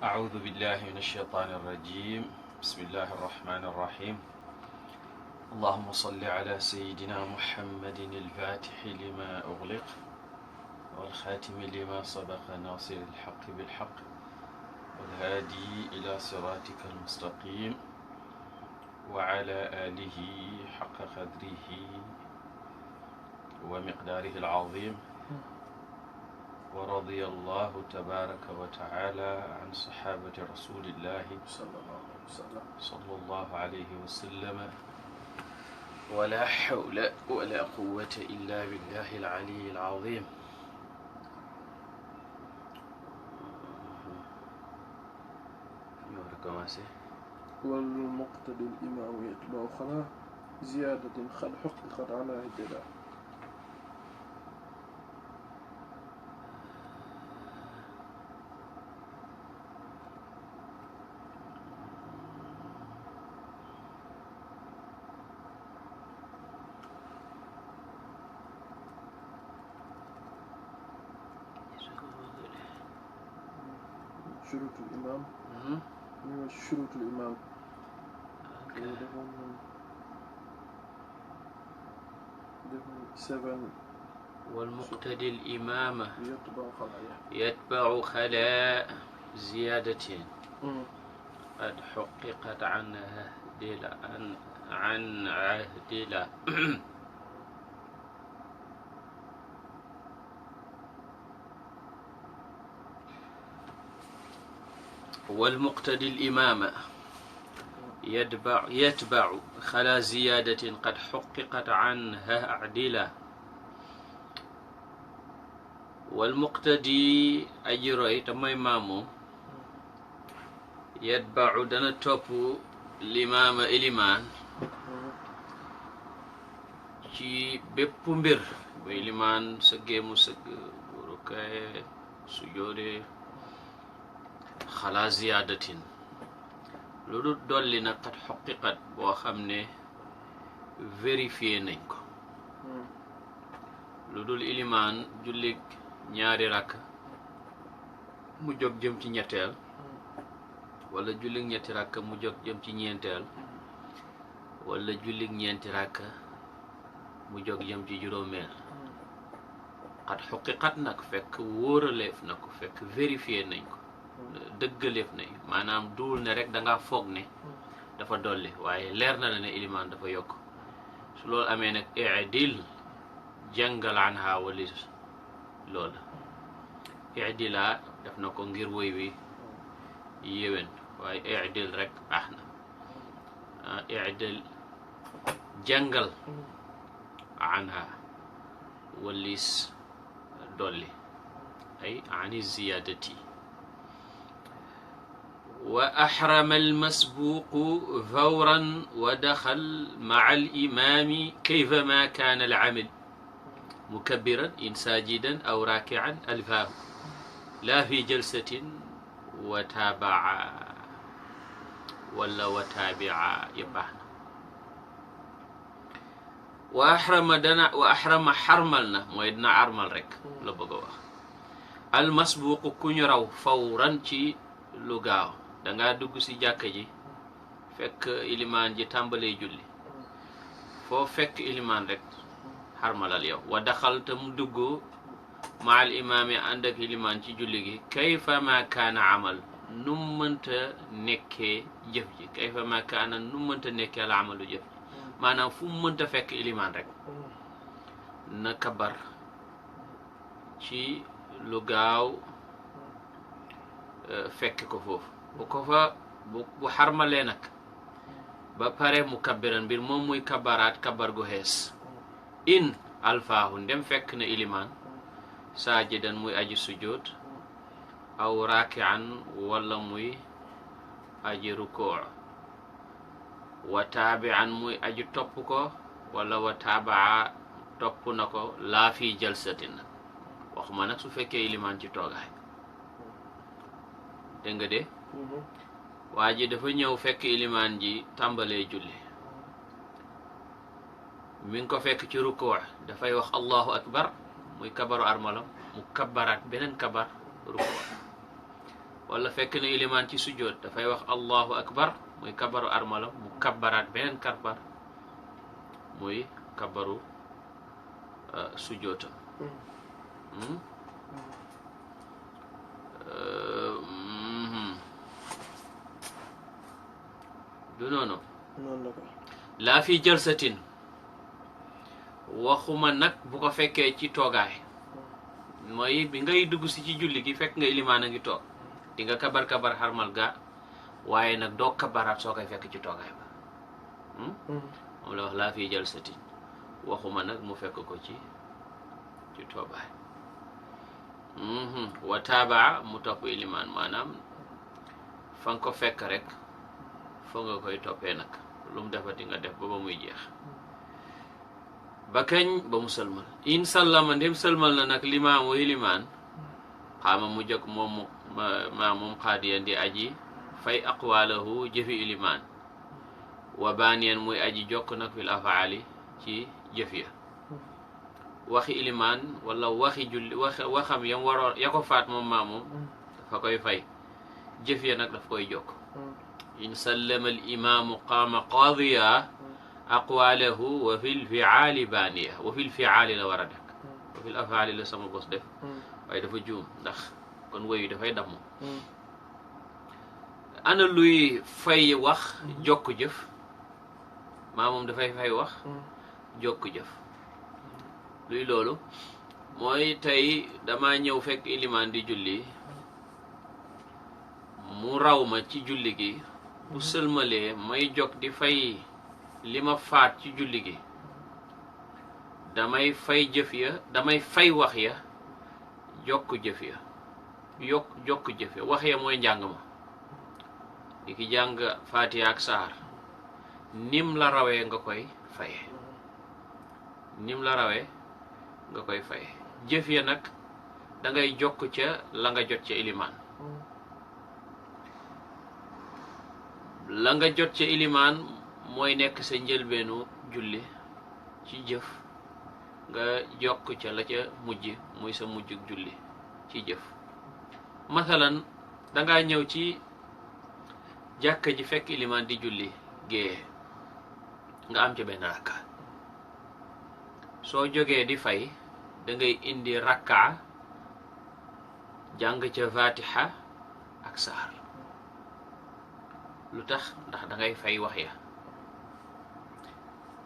أعوذ بالله من الشيطان الرجيم بسم الله الرحمن الرحيم اللهم صل على سيدنا محمد الفاتح لما أغلق والخاتم لما سبق ناصر الحق بالحق والهادي إلى صراطك المستقيم وعلى آله حق قدره ومقداره العظيم ورضي الله تبارك وتعالى عن صحابة رسول الله صلى الله عليه وسلم ولا حول ولا قوة إلا بالله العلي العظيم. والمقتدي الإمام يتبع خلا زيادة قد حققت على هدلا. شروط الإمام شروط الإمام والمقتدي الإمام يتبع خلاء زيادة قد حققت عن عهدلا والمقتدي الإمام يتبع خلا زيادة قد حققت عنها عدلا والمقتدي أجري تماي مامو يتبع دنا توب الإمام إليمان ci bépp mbir bu ilimaan sëggee mu sëgg bu rukkee su joodee xalaa ziyaadatin lu dul dolli na kat xoqiqat boo xam ne vérifié nañ ko lu dul ilimaan jullig ñaari rakk mu jóg jëm ci ñetteel wala jullig ñetti rakk mu jóg jëm ci ñeenteel wala jullig ñeenti rakk mu jóg jëm ci juróomeel kat xoqiqat nag fekk wóoraleef na ko fekk vérifié nañ ko dëggaleef nañ maanaam duul ne rek danga foog ne dafa dolli waaye leer na la ne ilimaan dafa yokk su loolu amee nag i'dil jàngal anha wali loola i'dila def na ko ngir woy wi yéwén waaye i'dil rek baax na i'dil jàngal anha walis dolli ay ani ziyadati وأحرم المسبوق فورا ودخل مع الإمام كيفما كان العمل مكبرا إن ساجدا أو راكعا ألفاه لا في جلسة وتابع ولا وتابع يبحنا وأحرم حرملنا مويدنا عرمل رك لبقوا المسبوق كنيرو فورا تي لغاو danga dugg ci jàkka ji fekk ilimaan ji tàmbalee julli foo fekk ilimaan rek xarmalal yow wa daxalta mu dugg maal imaam yi ànd ak ilimaan ci julli gi kayfa ma kaana amal nu mënta nekkee jëf ji kayfa ma kaana nu mënta nekkee la amalu jëf ji maanaam fu mu mënta fekk ilimaan rek na kabar ci lu gaaw fekk ko foofu bu ko fa bu xarmalee nag ba pare mu kabbiran mbir moom muy kabaraat kabar gu xees in alfaahu ndem fekk na ilimaan saajidan muy aji sujjóot aw raakian wala muy aji rukoo wa taabian muy aji topp ko wala wa taabaa topp na ko laa fi jalsatin nag waxuma nag su fekkee ilimaan ci toogaay dégg nga de waa ji dafa ñëw fekk ilimaan ji tàmbalee julli mi ngi ko fekk ci rukuu dafay wax allahu akbar muy kabaru armalam mu kabaraat beneen kabar rukuu wala fekk na ilimaan ci sujjoot dafay wax allahu akbar muy kabaru armala mu kabaraat beneen kabar muy kabaru sujjootam du noonu laa fi jalsatin waxuma nag bu ko fekkee ci toogaay mooy bi ngay dugg si ci julli gi fekk nga ilimaan a ngi toog di nga kabar xarmal ga waaye nag doo kabaraat soo koy fekk ci toogaay ba moom la wax laa fi jalsatin waxuma nag mu fekk ko ci toogaay wa taabaa mu topp ilimaan maanaam fa nga ko fekk rek foo nga koy toppee nag lu mu defati nga def ba muy jeex ba kañ ba mu sëlmal in sallama ndem sëlmal na nag limaamu ilimaan xaama mu jóg moom moom xaadiyan di aji fay aqwaalahu jëfi ilimaan wa baaniyan muy aji jokk nag fil afaali ci jëf ya waxi ilimaan wala waxi julli waxam yam waroon ya ko faat moom dafa koy fay jëf ya nag daf koy jokk in sallama al imaamu qaama qaadiya aqwaalahu wa fil fiaali baaniya wa fil fiaali la war a dekk wa fil afaali la sama bos def waaye dafa juum ndax kon woyu dafay damm ana luy fay wax jokk jëf moom dafay fay wax jokk jëf luy loolu mooy tey dama ñëw fekk ilimaan di julli mu raw ma ci julli gi bu sëlmalee may jog di fay li ma faat ci julli gi damay fay jëf ya damay fay wax ya jokk jëf ya jokk jëf ya wax ya mooy njàng ma di ki jàng Faatiha ak saar nim la rawee nga koy faye nim la rawee nga koy faye jëf ya nag dangay jokk ca la nga jot ca ilimaan la nga jot ca ilimaan mooy nekk sa njëlbeenu julli ci jëf nga jokk ca la ca mujj muy sa mujjug julli ci jëf masalan dangaa ñëw ci jàkka ji fekk ilimaan di julli gée nga am ca benn rakka soo jógee di fay dangay indi rakka jàng ca Fatiha ak saar lu tax ndax dangay fay wax ya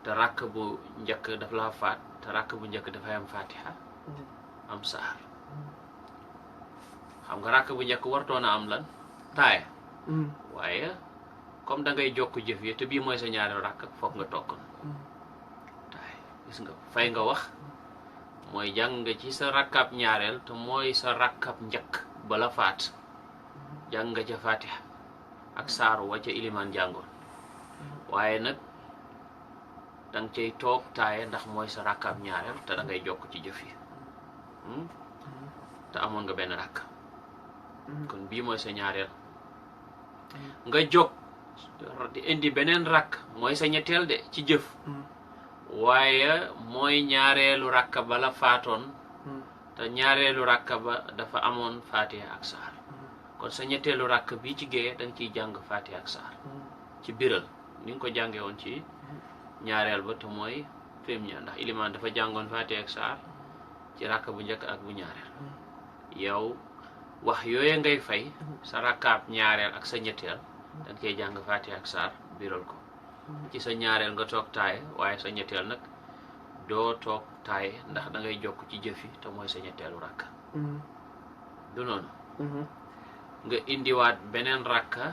te rakk bu njëkk daf la faat te rakk bu njëkk dafay am Fatiha am saar xam nga rakk bu njëkk wartoon a am lan taaya waaye comme dangay jokk jëf yi te bii mooy sa ñaari rakk foog nga tokkoon taaya gis nga fay nga wax mooy jàng nga ci sa rakkab ñaareel te mooy sa rakkab njëkk bala faat jàng nga ca Fatiha ak saaru wa ca ilimaan jàngoon waaye nag danga cay toog taaye ndax mooy sa rakkab ñaareel te dangay jokk ci jëf yi te amoon nga benn rakk kon bii mooy sa ñaareel nga jokk di indi beneen rakk mooy sa ñetteel de ci jëf waaye mooy ñaareelu rakka ba la faatoon te ñaareelu rakka ba dafa amoon Fatiha ak saar kon sa ñetteelu rakk bi ci géeye danga ciy jàng Fatiha ak saar ci biral ni nga ko jànge woon ci ñaareel ba te mooy premier ndax ilimaan dafa jàngoon Fatiha ak saar ci rakk bu njëkk ak bu ñaareel yow wax yooye ngay fay sa rakkaab ñaareel ak sa ñetteel danga cey jàng Fatiha ak saar biral ko ci sa ñaareel nga toog taaye waaye sa ñetteel nag doo toog taaye ndax dangay jokk ci jëfi te mooy sa ñetteelu rakka du noonu nga indiwaat beneen rakka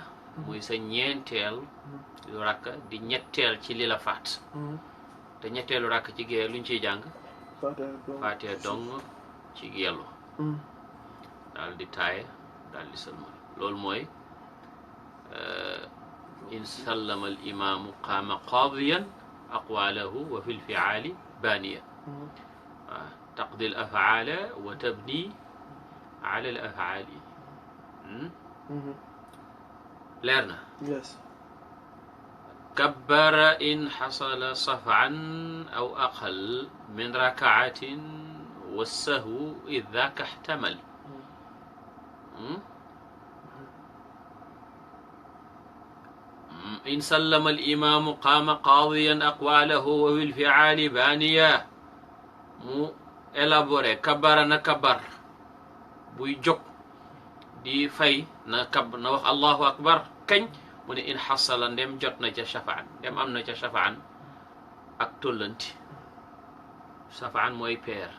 muy sa ñeenteel lu rakka di ñetteel ci li la faat te ñetteelu rakka ci géeye luñ ciy jàng Fatiha dong ci yellu daal di taaye daal di sëlmal loolu mooy in sallama al imaamu qaama qaadiyan aqwaalahu wa fi lfiaali baaniya waaw taqdi al afaala wa tabni ala al afaali leer na kabbara in xasala safan aw aqal min rakaatin wa sahwu id daaka ixtamal in sallama al imaamu qaama qaadiyan aqwaalahu wa fil fiaali baaniya mu élaboré kabara na kabar buy jóg di fay na wax allahu akbar kañ mu ne in xasala ndem jot na ca shafaan ndem am na ca shafaan ak tollanti shafaan mooy peer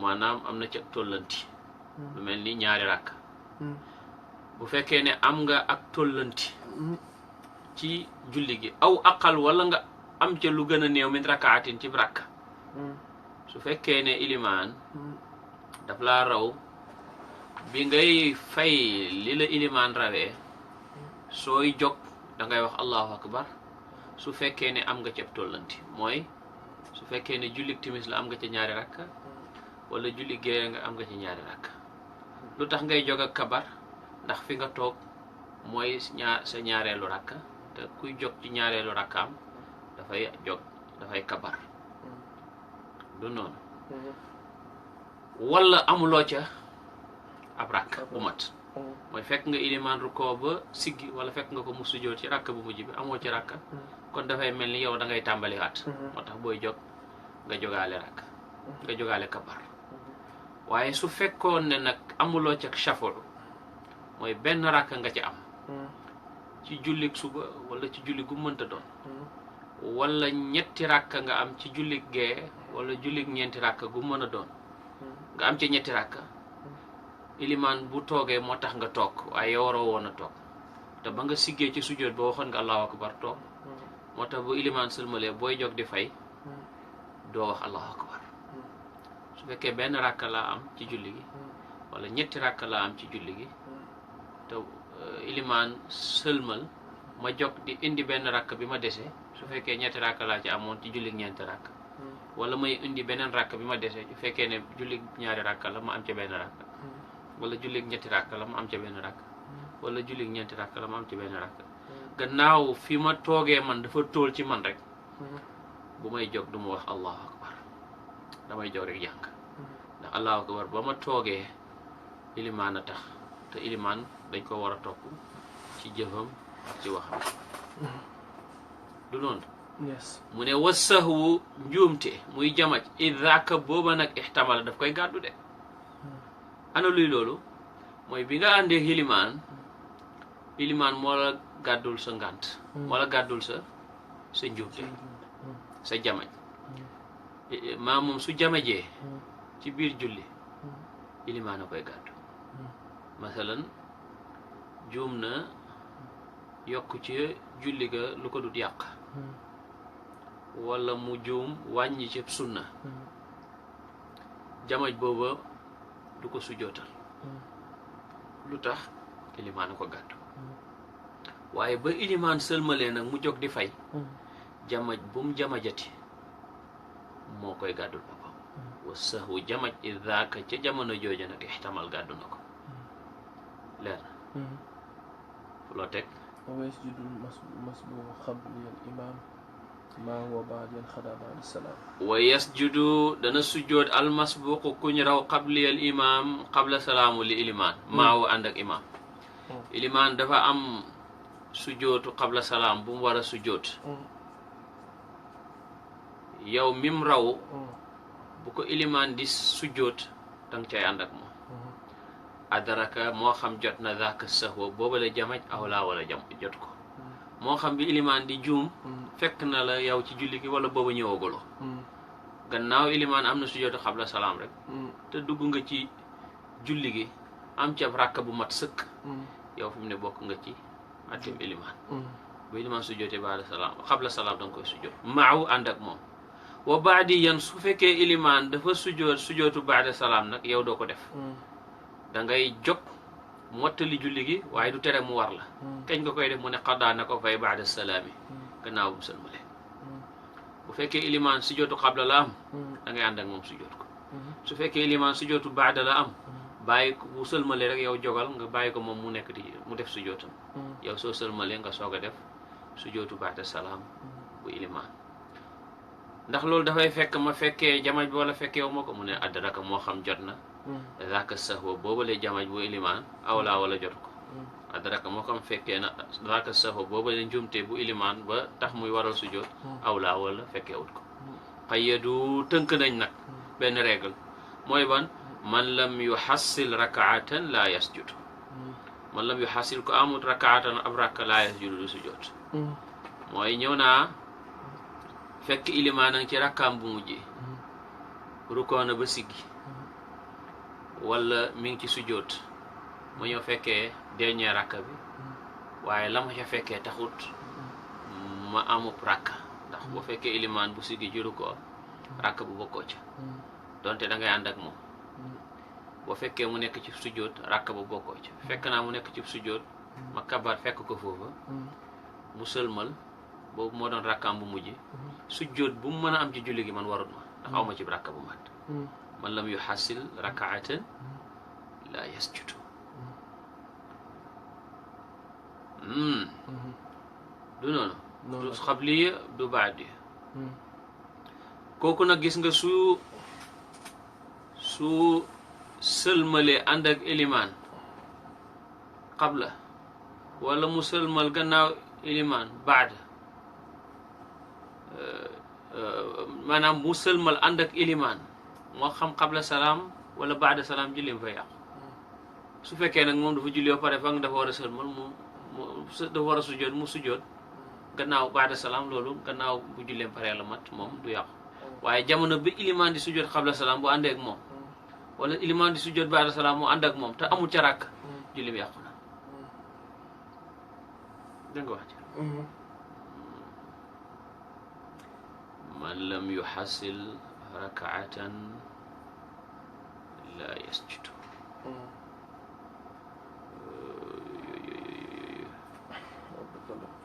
maanaam am na ca tollanti lu mel ni ñaari rakk bu fekkee ne am nga ak tollanti ci julli gi aw aqal wala nga am ca lu gën a néew min rakaatin ci rakka su fekkee ne ilimaan daf laa raw bi ngay fay li la ilimaan rawee sooy jóg da ngay wax allahu akbar su fekkee ne am nga ca tollanti mooy su fekkee ne julli timis la am nga ca ñaari rakka wala julli géeye nga am nga ca ñaari rakka lu tax ngay jóg ak kabar ndax fi nga toog mooy sa ñaareelu rakka te kuy jóg ci ñaareelu rakkaam dafay jóg dafay kabar du noonu wala amuloo ca ab rakk bu mat mooy fekk nga ilimaan rukkoo ba siggi wala fekk nga ko mu sujjóot ci rakk bu mujj bi amoo ci rakka kon dafay mel ni yow da ngay tàmbaliwaat moo tax booy jóg nga jógaale rakk nga jógaale kabar waaye su fekkoon ne nag amuloo ca shafoo mooy benn rakk nga ci am ci jullik suba wala ci julli gu mënta doon wala ñetti rakk nga am ci jullik gee wala jullik ñeenti rakk gu mën a doon nga am ci ñetti rakk ilimaan bu toogee moo tax nga toog waaye yow waroo woon a toog te ba nga siggee ci sujjóot ba waxoon nga allahu akbar toog moo tax bu ilimaan sëlmalee booy jóg di fay doo wax allahu akbar su fekkee benn rakk laa am ci julli gi wala ñetti rakk laa am ci julli gi te ilimaan sëlmal ma jóg di indi benn rakk bi ma dese su fekkee ñetti rakk laa ci amoon ci julli ñeenti rakk wala may indi beneen rakk bi ma dese su fekkee ne julli ñaari rakk la ma am ca benn rakk wala julli ñetti rakk la ma am ca benn rakk wala julli ñeenti rakk la ma am ca benn rakk gannaaw fi ma toogee man dafa tóol ci man rek bu may jóg du ma wax allahu akbar damay jóg rek jàng ndax allahu akbar ba ma toogee ilimaan a tax te ilimaan dañ ko war a topp ci jëfam ak ci waxam du noonu mu ne wasahwu njuumte muy jamaj idaka booba nag ixtamala daf koy gàddu de ana luy loolu mooy bi nga àndee ilimaan moo la gàddul sa ngànt moo la gàddul sa njuumte sa jamaj maa moom su jamajee ci biir julli ilimaan a koy gàddu masalan juum na yokk ci julli ga lu ko dut yàq wala mu juum wàññi ci sunna jamaj booba du ko sujootal lu tax ilimaan a ko gàddu waaye ba ilimaan sëlmalee nag mu jóg di fay jamaj bu mu jamajati moo koy gàddul boppam wa sahwu jamaj idaka ca jamono jooja nag ixtamal gàddu na ko leer na fu loo teg ويسجد المسبوق قبل الإمام ما هو بعد الخدا بعد السلام ويسجد دنا سجود المسبوق كن راو قبل الإمام قبل سلام للإمام ما هو عندك إمام الإمام دفع أم سجود قبل سلام بوم ورا سجود yow mim raw bu ko ilimaan di sujjóot danga cay ànd ak moom adaraka moo xam jot na zaaka sahwa booba la jamaj aw laa wala jot ko moo xam bi ilimaan di juum fekk na la yow ci julli gi wala booba ñëwaguloo gannaaw ilimaan am na sujjóotu xabla salaam rek te dugg nga ci julli gi am ca rakka bu mat sëkk yow fi mu ne bokk nga ci atim ilimaan bu ilimaan sujjóotee baada salaam xabla salaam danga koy sujjóot maaw ànd ak moom wa baadi yan su fekkee ilimaan dafa sujjóotu baada salaam nag yow doo ko def da ngay jóg mottali julli gi waaye du tere mu war la kañ nga koy def mu ne xadaa na ko fay baada salaami gannaaw bu sëlmale bu fekkee ilimaan sujjóotu xabla la am da ngay ànd ak moom sujjóot ko su fekkee ilimaan sujjóotu baada la am bàyyi ko bu sëlmale rek yow jogal nga bàyyi ko moom mu nekk di mu def sujjóotam yow soo sëlmale nga soog a def sujjóotu baada salaam bu ilimaan ndax loolu dafay fekk ma fekkee jamaj bi wala fekkee wu ma ko mu ne adraka moo xam jot na zaaka sahwa boobalee jamaj bu ilimaan awlaa wala jot ko adraka moo xam fekkee na zaaka saxo booba la njumte bu ilimaan ba tax muy waral sujjóot aw laa wala fekkee wut ko qayyadu tënk nañ nag benn règle mooy ban man lam yuhassil rakaatan laa yasjudu man lam yuhassil ko amut rakaatan ab rakka laa yasjudu du sujjóot mooy ñëw naa fekk ilimaan nag ci rakkaam bu mujj rukoona ba siggi wala mi ngi ci sujjóot mu ñëw fekkee dernier rakka bi waaye la ma ca fekkee taxut ma amub rakka ndax boo fekkee ilimaan bu siggi ci rukoo rakka bu bokkoo ca donte da ngay ànd ak moom boo fekkee mu nekk ci sujjóot rakka bu bokkoo ca fekk naa mu nekk ci sujjóot ma kabar fekk ko foofa mu sëlmal boobu moo doon rakkaam bu mujj sujjóot bu mu mën a am ci julli gi man warut ma ndax aw ma ci rakka bu mat man lam yuhassil rakaatan la yasjudu du noonu du xabliya du baadiya kooku nag gis nga su sëlmalee ànd ak ilimaan xabla wala mu sëlmal gannaaw ilimaan baada maanaam mu sëlmal ànd ak ilimaan moo xam xabla salaam wala baada salaam jullim fa yàqu su fekkee nag moom dafa julli ba pare fa nga dafa war a sëlmal dafa war a sujjoot mu sujjoot gannaaw baada salaam loolu gannaaw bu julleem paree la mat moom du yàqu waaye jamono bi ilimaan di sujjoot xabla salaam bu àndee ak moom wala ilimaan di sujjoot baada salaam mu ànd ak moom te amul ca ràkk jullim yàqu na dégg nga wax ci man lam yuhassil rakaatan la yasjudu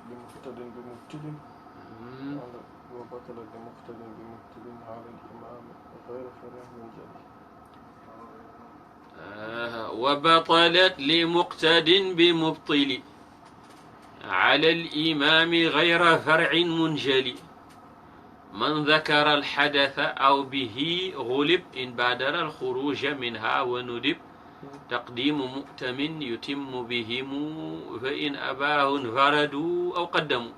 بمقتد بمبتل وبطل بمقتد بمبتل على الإمام غير فرح من جلي وبطلت لمقتد بمبطل على الإمام غير فرع منجلي من ذكر الحدث أو به غلب إن بادر الخروج منها وندب تقديم مؤتم يتم بهم فإن أباه انفردوا أو قدموا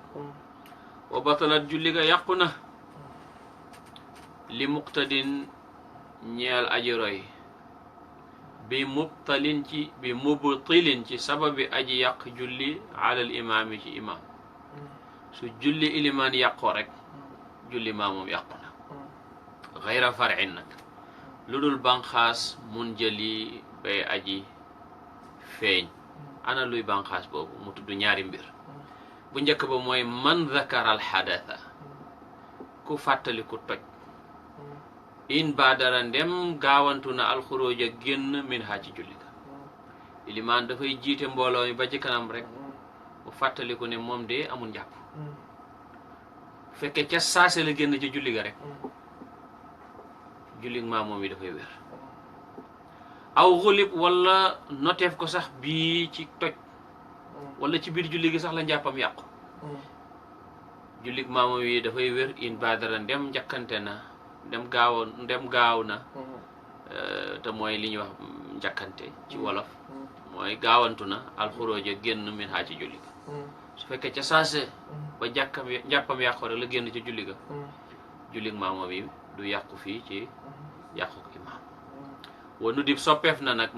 وبطلت جلق يقنا لمقتد ñeel aji roy bi mubtalin ci sababi aji yàq julli alal imaam yi ci imaam su julli ilimaan yàqoo rek julli maamoom yàqu na xayra far'in nag lu dul banxaas mun jëli bay aji feeñ ana luy banxaas boobu mu tudd ñaari mbir bu njëkk ba mooy man zakara al xadatha ku fàttali ku toj in baadara ndem gaawantu na alxuróoj a génn min ha ci julli ga ilimaan dafay jiite mbooloo mi ba ci kanam rek mu fàttaliku ne moom de amul njàpp fekkee ca saase la génn ci julli ga rek julli maa moom yi dafay wér aw xulib wala noteef ko sax bii ci toj wala ci biir julli gi sax la njàppam yàqu julli maa moom yi dafay wér in baadara ndem njëkkante na ndem gaaw na te mooy li ñuy wax njëkkante ci wolof mooy gaawantu na alxuróoja génn min ha ci julli ga su fekkee ca saase ba njàppam yàqu rek la génn ci julli ga julli maamoom yi du yàqu fii ci yàqu imaam wa nu dib soppeef na nag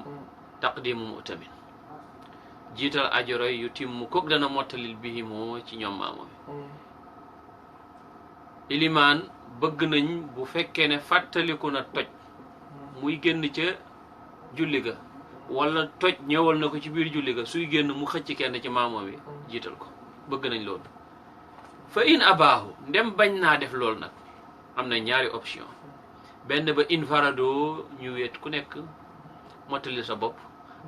taqdimu mu'tamin jiital ajoroy yu timmu kook dana mottalil bihimoo ci ñoom maamoom yi ilimaan bëgg nañ bu fekkee ne fàttaliku na toj muy génn ca julli ga wala toj ñëwal na ko ci biir julli ga suy génn mu xëcc kenn ci maamoom bi jiital ko bëgg nañ loolu fa in abaahu ndem bañ naa def loolu nag am na ñaari option benn ba in farado ñu wéet ku nekk mottali sa bopp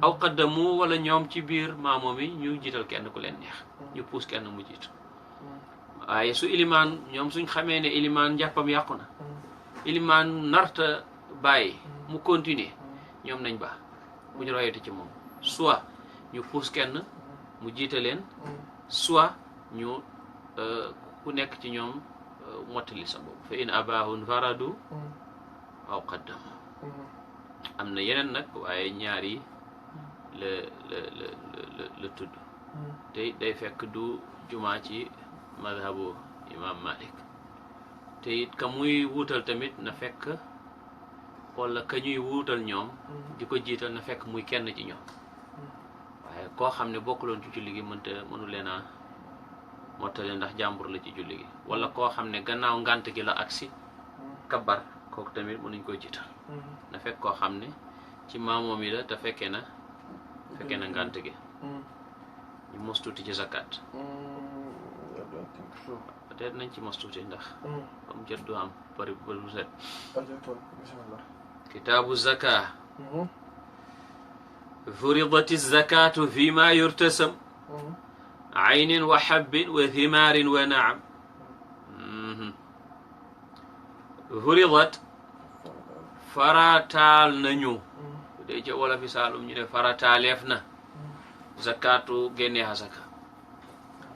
aw qaddamu wala ñoom ci biir maamoom yi ñu jiital kenn ku leen neex ñu puus kenn mu jiitu waaye su ilimaan ñoom suñ xamee ne ilimaan njàppam yàqu na ilimaan narta bàyyi mu continuer ñoom nañ baax bu ñu royati ci moom soit ñu puus kenn mu jiite leen soit ñu ku nekk ci ñoom mottali sa bopp fa in abahun faradu aw qaddamu am na yeneen nag waaye ñaari la tudd te day fekk du jumaa ci madhabu imam Malik te it ka muy wuutal tamit na fekk wala ka ñuy wuutal ñoom di ko jiital na fekk muy kenn ci ñoom waaye koo xam ne bokkuloon ci julli gi mënu leen a mottale ndax jàmbur la ci julli gi wala koo xam ne gannaaw ngant gi la agsi kabar kooku tamit mënuñ koy jiital na fekk koo xam ne ci maamoom yi la te fekkee na ngant gi ñu mos tuuti ci zakat peut-être nañ ci mos tuuti ndax comme jot du am bari bu set kitaabu zaka furidati zakatu fi ma yurtasam aynin wa habbin wa thimaarin wa naam furidat farataal nañu bu dee ca wala fi saalum ñu ne farataaleef na zakatu génne asaka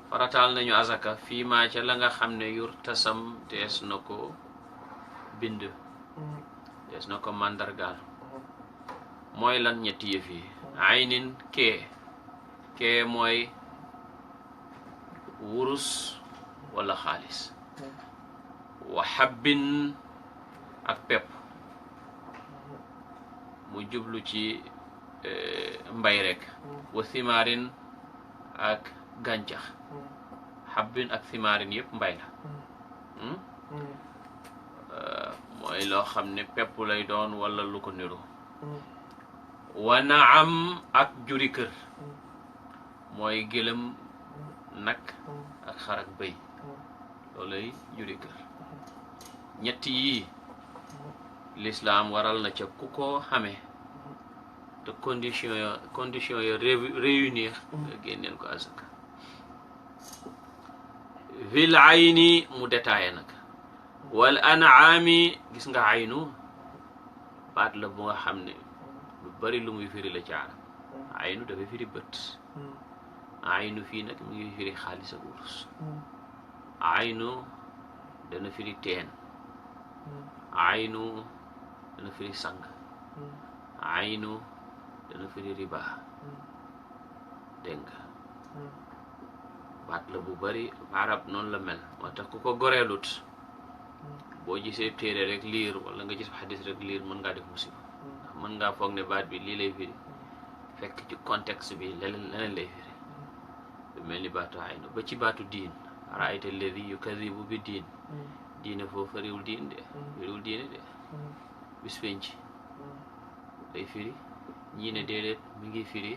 farataal nañu asaka fii maa ca la nga xam ne yurtasam dees na ko bind dees na ko màndargaal mooy lan ñetti yëf yi aynin kee mooy wurus wala xaalis wa habbin ak pepp mu jublu ci mbay rek wa thimaarin ak gàncax habbin ak thimaarin yëpp mbay la mooy loo xam ne pepp lay doon wala lu ko niru wa naam ak juri kër mooy gëlëm nag ak xar ak bëy loolay juri kër ñetti yii l'islam waral na ca ku ko xamee te condition yo réunir nga génneel ko azaka fil ayni mu détaillé nag wal an'ami gis nga aynu baat la bu nga xam ne lu bari lu muy firi la ci arab aynu dafay firi bët aynu fii nag mu ngi firi xaalis ak wurus aynu dana firi teen aynu dana firi sang aynu dana firi riba dégg nga baat la bu bari arab noonu la mel moo tax ku ko goreelut boo gisee téere rek liir wala nga gis xadis rek liir mën ngaa def musiba ndax mën ngaa foog ne baat bi lii lay firi fekk ci contexte bi leneen lay firi lu mel ni baatu aynu ba ci baatu diin araayta alladi yukadibu bi diin diine foofu fariwul diin de firiwul diine de bis penc day firi ñii ne déedéet mi ngi firi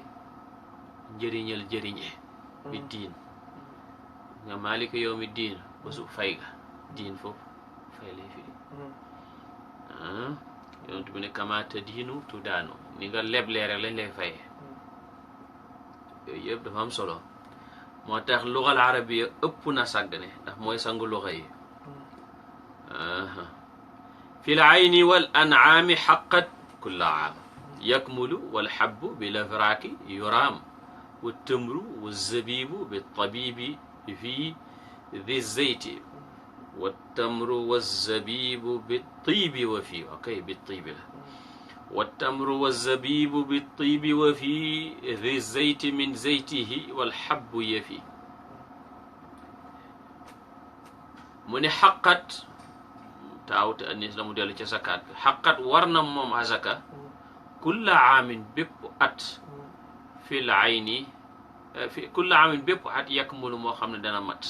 njëriñal jëriñe bi diin nga maalika yow mi diin basu fay ga diin foofu fay lay firi yonent bi ne kamaata diinu tu daanu ni nga leblee rek lañ lay fayee yooyu yëpp dafa am solo moo tax lugal arabiya ëpp na sàggane ndax mooy sangu luga yi fi l ayni wal an'aami xaqat kulla aam yakmulu wal habbu bil afraaki yuraam wa tamru wa zabibu bi tabibi fi di zeyti wa tamru wa zabibu bi tiibi wa fii ok bi tiibi la wa tamru wa zabibu bi tiibi wa fii di zeyti min zeytihi wal habbu yafi mu ne xaqat taaw te anis la mu dellu ca zakaat bi xaqat war na moom azaka kulla aamin bépp at fil ayni kulla aamin bépp at yakmulu moo xam ne dana mat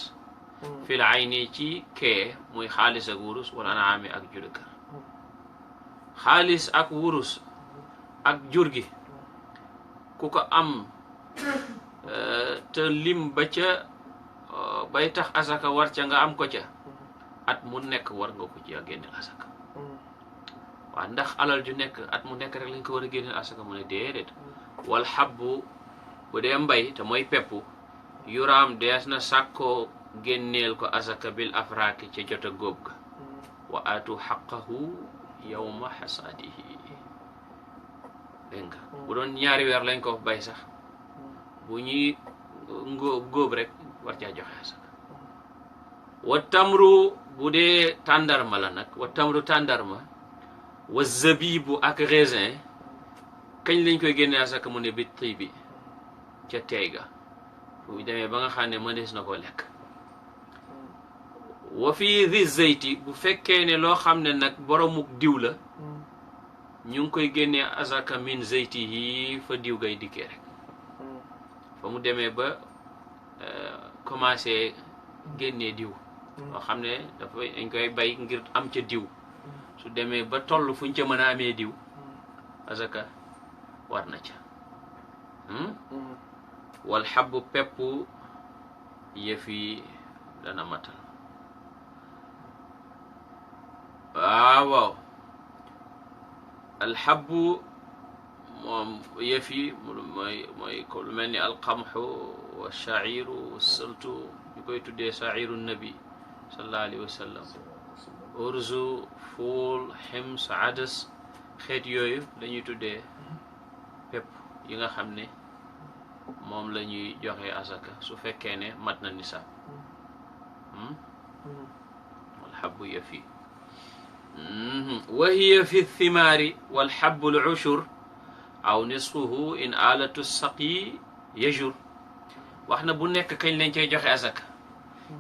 fil ayni ci kee muy xaalis ak wurus wala anaami ak juri kër xaalis ak wurus ak jur gi ku ko am te lim ba ca bay tax asaka war ca nga am ko ca at mu nekk war nga ko ci a génneel asaka waaw ndax alal ju nekk at mu nekk rek lañ ko war a génneel asaka mu ne déedéet wal habbu bu dee mbay te mooy peppu yuraam dees na sàkkoo génneel ko asaka bil afraaki ca jota góob ga wa aatu xaqahu yawma xasaadihi dégg nga bu doon ñaari weer lañ ko bay sax bu ñuy góob rek war caa joxe asaka wa tamru bu dee tàndarma la nag wa tamru tàndarma wa zabibu ak raisin kañ lañ koy génne asaka mu ne bi tiibi ca teey ga fu demee ba nga xam ne mënees na ko lekk. wa fii di zeyti bu fekkee ne loo xam ne nag boromuk diw la ñu ngi koy génnee azaka min zeyti yi fa diw gay dikkee rek fa mu demee ba commencé génnee diw loo xam ne dañ koy bay ngir am ca diw su demee ba toll fuñ ca mën a amee diw azaka war na ca wal xabbu peppu yëf yi dana matal. waaw alxabbu moom yëf yi mooy ko lu mel ni alqamxu wa shairu wa saltu ñu koy tuddee shairu nabi sallallahu alayhi wa sallam urzu fuul xims adas xeet yooyu lañuy tuddee pepp yi nga xam ne moom la ñuy joxe asaka su fekkee ne mat na nisaab alxabbu yëf yi wa hiya fi thimaari walxabbu lushur aw nisfuhu in alatu saqyi yajur. wax na bu nekk kañ lañ cay joxe asaka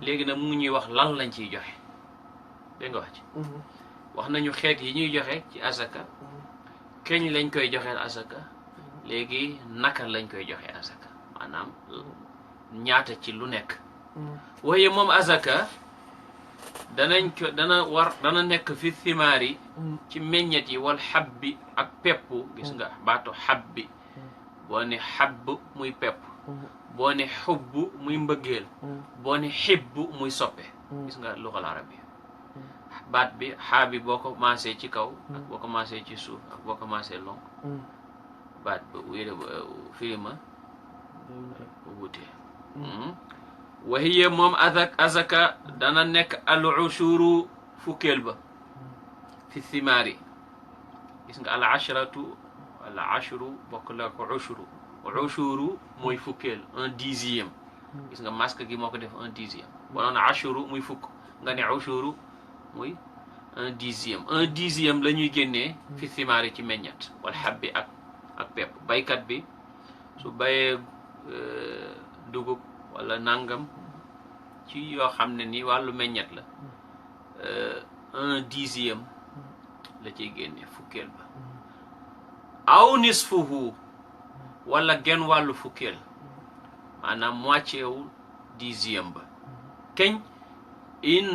léegi nag mu ñuy wax lan lañ ciy joxe dégg nga wax ci wax nañu xeet yi ñuy joxe ci asaka kañ lañ koy joxeel asaka léegi naka lañ koy joxe asaka maanaam ñaata ci lu nekk. waaye moom asaka dana nekk fi thimaari ci meññet yi wal xabbi ak peppu gis nga baatu xabbi boo ne xabb muy pepp boo ne xubb muy mbëggeel boo ne xibb muy soppe gis nga luxal arab yi baat bi xaa bi boo ko maasee ci kaw ak boo ko maasee ci suuf ak boo ko maasee lonk baat ba wéere firima wutee. wa hiya moom azaka dana nekk al ushuru fukkeel ba fi thimaari gis nga al ashratu al ashru bokk la ko ushuru mooy fukkeel 1/10 gis nga masque gi moo ko def 1/10 bonoon ashru muy fukk nga ne ushuru muy 1/10 1/10 la ñuy génnee fi thimaari ci meññat wal habbi ak pepp baykat bi su bayee dugub wala nangam ci yoo xam ne ni wàllu meññet la 1/10 la ciy génne fukkeel ba aw nisfuhu wala genn wàllu fukkeel maanaam moitié wu 10e ba keñ in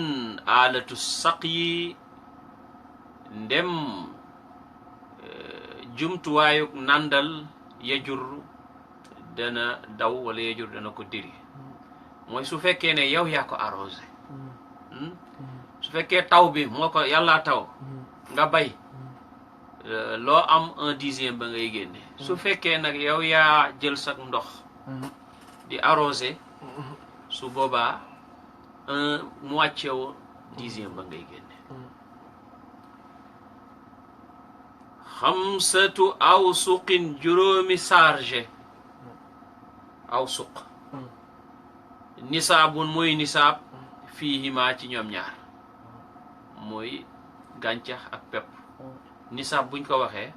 alatu saqyi ndem jumtuwaayu nandal yajur dana daw wala yajur dana ko diri mooy su fekkee ne yow yaa ko arrosé su fekkee taw bi moo ko yàllaa taw nga bay loo am 1/10 ba ngay génne su fekkee nag yow yaa jël sak ndox di arrosé su boobaa moitié wu 10e ba ngay génne. xamsatu awsuqin juróomi chargé awsuq nisaabun mooy nisaab fiihima ci ñoom ñaar mooy gàncax ak pepp. nisaab buñ ko waxee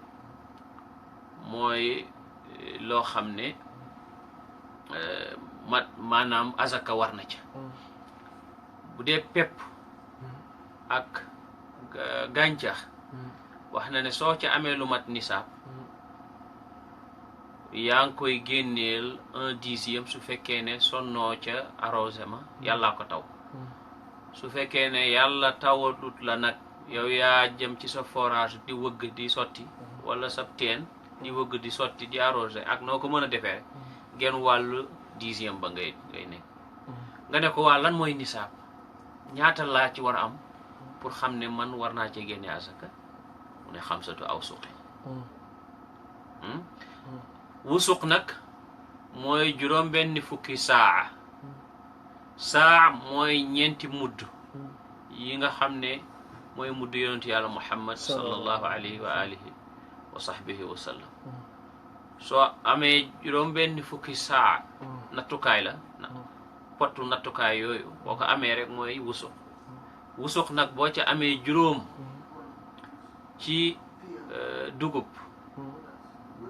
mooy loo xam ne maanaam azaka war na ca bu dee pepp ak gàncax wax na ne soo ca amee lu mat nisaab yaa ngi koy génneel 1/10 su fekkee ne sonnoo ca arrosement yàllaa ko taw su fekkee ne yàlla tawalut la nag yow yaa jëm ci sa forage di wëgg di sotti wala sa teen di wëgg di sotti di arrosé ak noo ko mën a defee genn wàllu 10e ba ngay nekk nga ne ko waa lan mooy nisaab ñaata laa ci war a am pour xam ne man war naa cee génne asaka mu ne xamsatu awsuqi wusuq nag mooy juróom-benni fukki saa mooy ñeenti mudd yi nga xam ne mooy mudd yonentu yàlla muhammad sallallahu alayhi wa alihi wa sahbihi wa sallam soo amee juróom-benni fukki saa nattukaay la pottu nattukaay yooyu boo ko amee rek mooy wusuq nag boo ca amee juróom ci dugub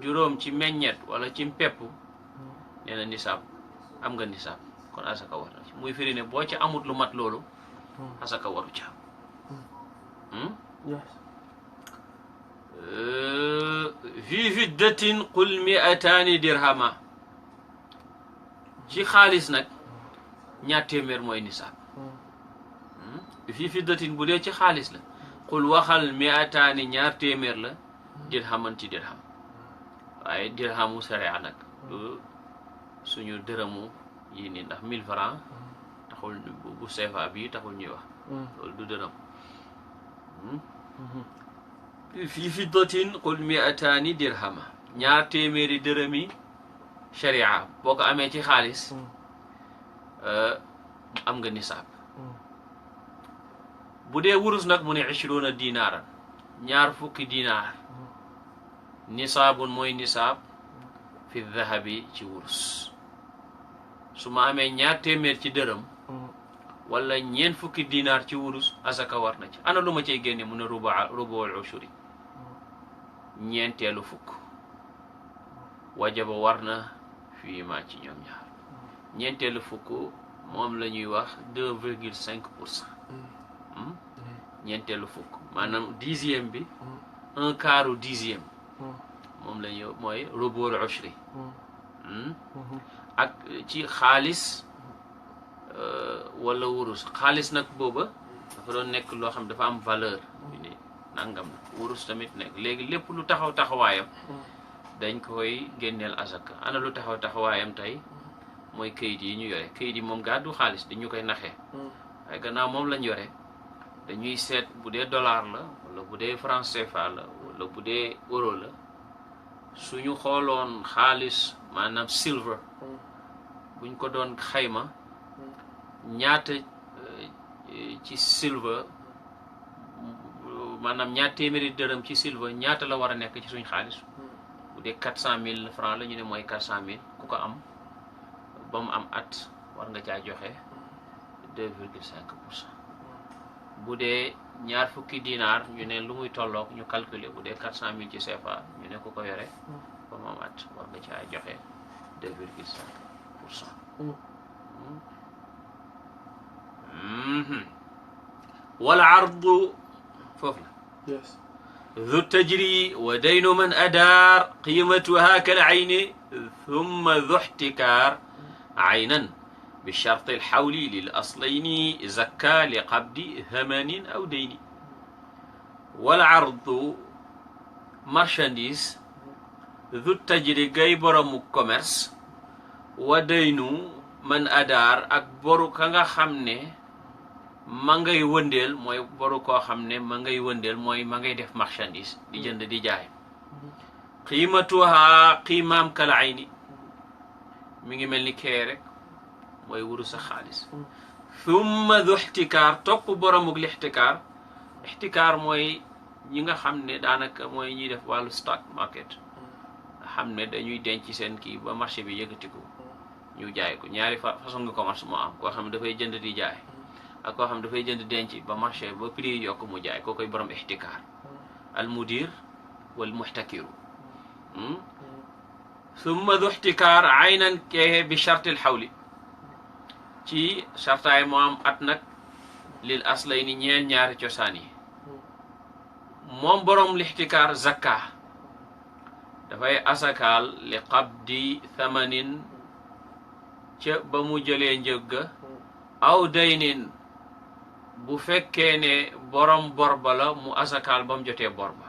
juróom ci meññet wala ci pepp nee na nisaab am nga nisaab kon asaka war na ci muy firi ne boo ci amut lu mat loolu asaka waru ca yes fi fiddatin qul mi'ataani dirhama ci xaalis nag ñaar téeméer mooy nisaab fi fiddatin bu dee ci xaalis la qul waxal mi'ataani ñaar téeméer la dirhaman ci dirham waaye dirhamu sariya nag suñu dërëmu yii nii ndax 1000 francs taxul bu CFA bii taxul ñuy wax loolu du dërëm fi fiddatin qul mi'ataani dirhama ñaar téeméeri dërëmi sharia boo ko amee ci xaalis am nga nisaab bu dee wurus nag mu ne 20 dinaaran ñaar fukki dinaar nisaabun mooy nisaab fi dahabi ci wurus su ma amee ñaar téeméer ci dërëm wala ñeent fukki dinaar ci wurus asaka war na ci ana lu ma cay génne mu ne rubuul ushuri ñeenteelu fukk wajaba war na fii ma ci ñoom ñaar ñeenteelu fukk moom la ñuy wax 2,5%. ñeenteelu fukk maanaam dixième bi 1/4 dixième moom la ñuy mooy rubuul ushri ak ci xaalis wala wurus xaalis nag booba dafa doon nekk loo xam dafa am valeur ni nangam na wurus tamit nekk léegi lépp lu taxaw taxawaayam dañ koy génneel asaka ana lu taxaw taxawaayam tey mooy kayit yi ñu yore kayit yi moom gàddu xaalis dañu koy naxee waaye gannaaw moom lañ yore dañuy seet bu dee dollar la wala bu dee franc CFA la wala bu dee euro la suñu xooloon xaalis maanaam silver buñ ko doon xayma ñaata ci silver maanaam ñaar téeméeri dërëm ci silver ñaata la war a nekk ci suñ xaalis bu dee 400,000 francs la ñu ne mooy 400,000 ku ko am ba mu am at war nga caa joxe 2,5%. bu dee ñaar fukki dinaar ñu ne lu muy tolloog ñu calculer bu dee 400,000 ci CFA ñu ne ku ko yore ba mu am at war nga caa joxe 2,5%. wal ardu foofu la yes ذو التجري ودين من أدار قيمتها كالعين ثم ذو احتكار عينا بشرط الحول للأصلين زكى لقبض ثمن أو دين والعرض marchandise ذو التجري gay boromu commerce ودين من أدار ak boru ka nga xam ne ma ngay wëndeel mooy boru koo xam ne ma ngay wëndeel mooy ma ngay def marchandise di jënd di jaay qiimatuha qiimaam kal ayni mi ngi mel ni kee rek mooy wuru sa xaalis thumma du ixtikaar topp boromuk lixtikaar ixtikaar mooy ñi nga xam ne daanaka mooy ñuy def wàllu stock market nga xam ne dañuy denc seen kii ba marché bi yëkkatiku ñu jaay ko ñaari façon nga commerce moo am koo xam ne dafay jënd di jaay ak koo xam dafay jënd denc ba marché ba prix yi yokk mu jaay koo koy borom ixtikaar al mudir wal muxtakiru summa du ixtikaar aynan kee bi chartil xawli ci chartaay moo am at nag lil aslay ni ñeel ñaari cosaan yi moom borom lixtikaar zakka dafay asakaal li qabdi thamanin ca ba mu jëlee njëgga aw daynin bu fekkee ne borom bor ba la mu asakaal ba mu jotee bor ba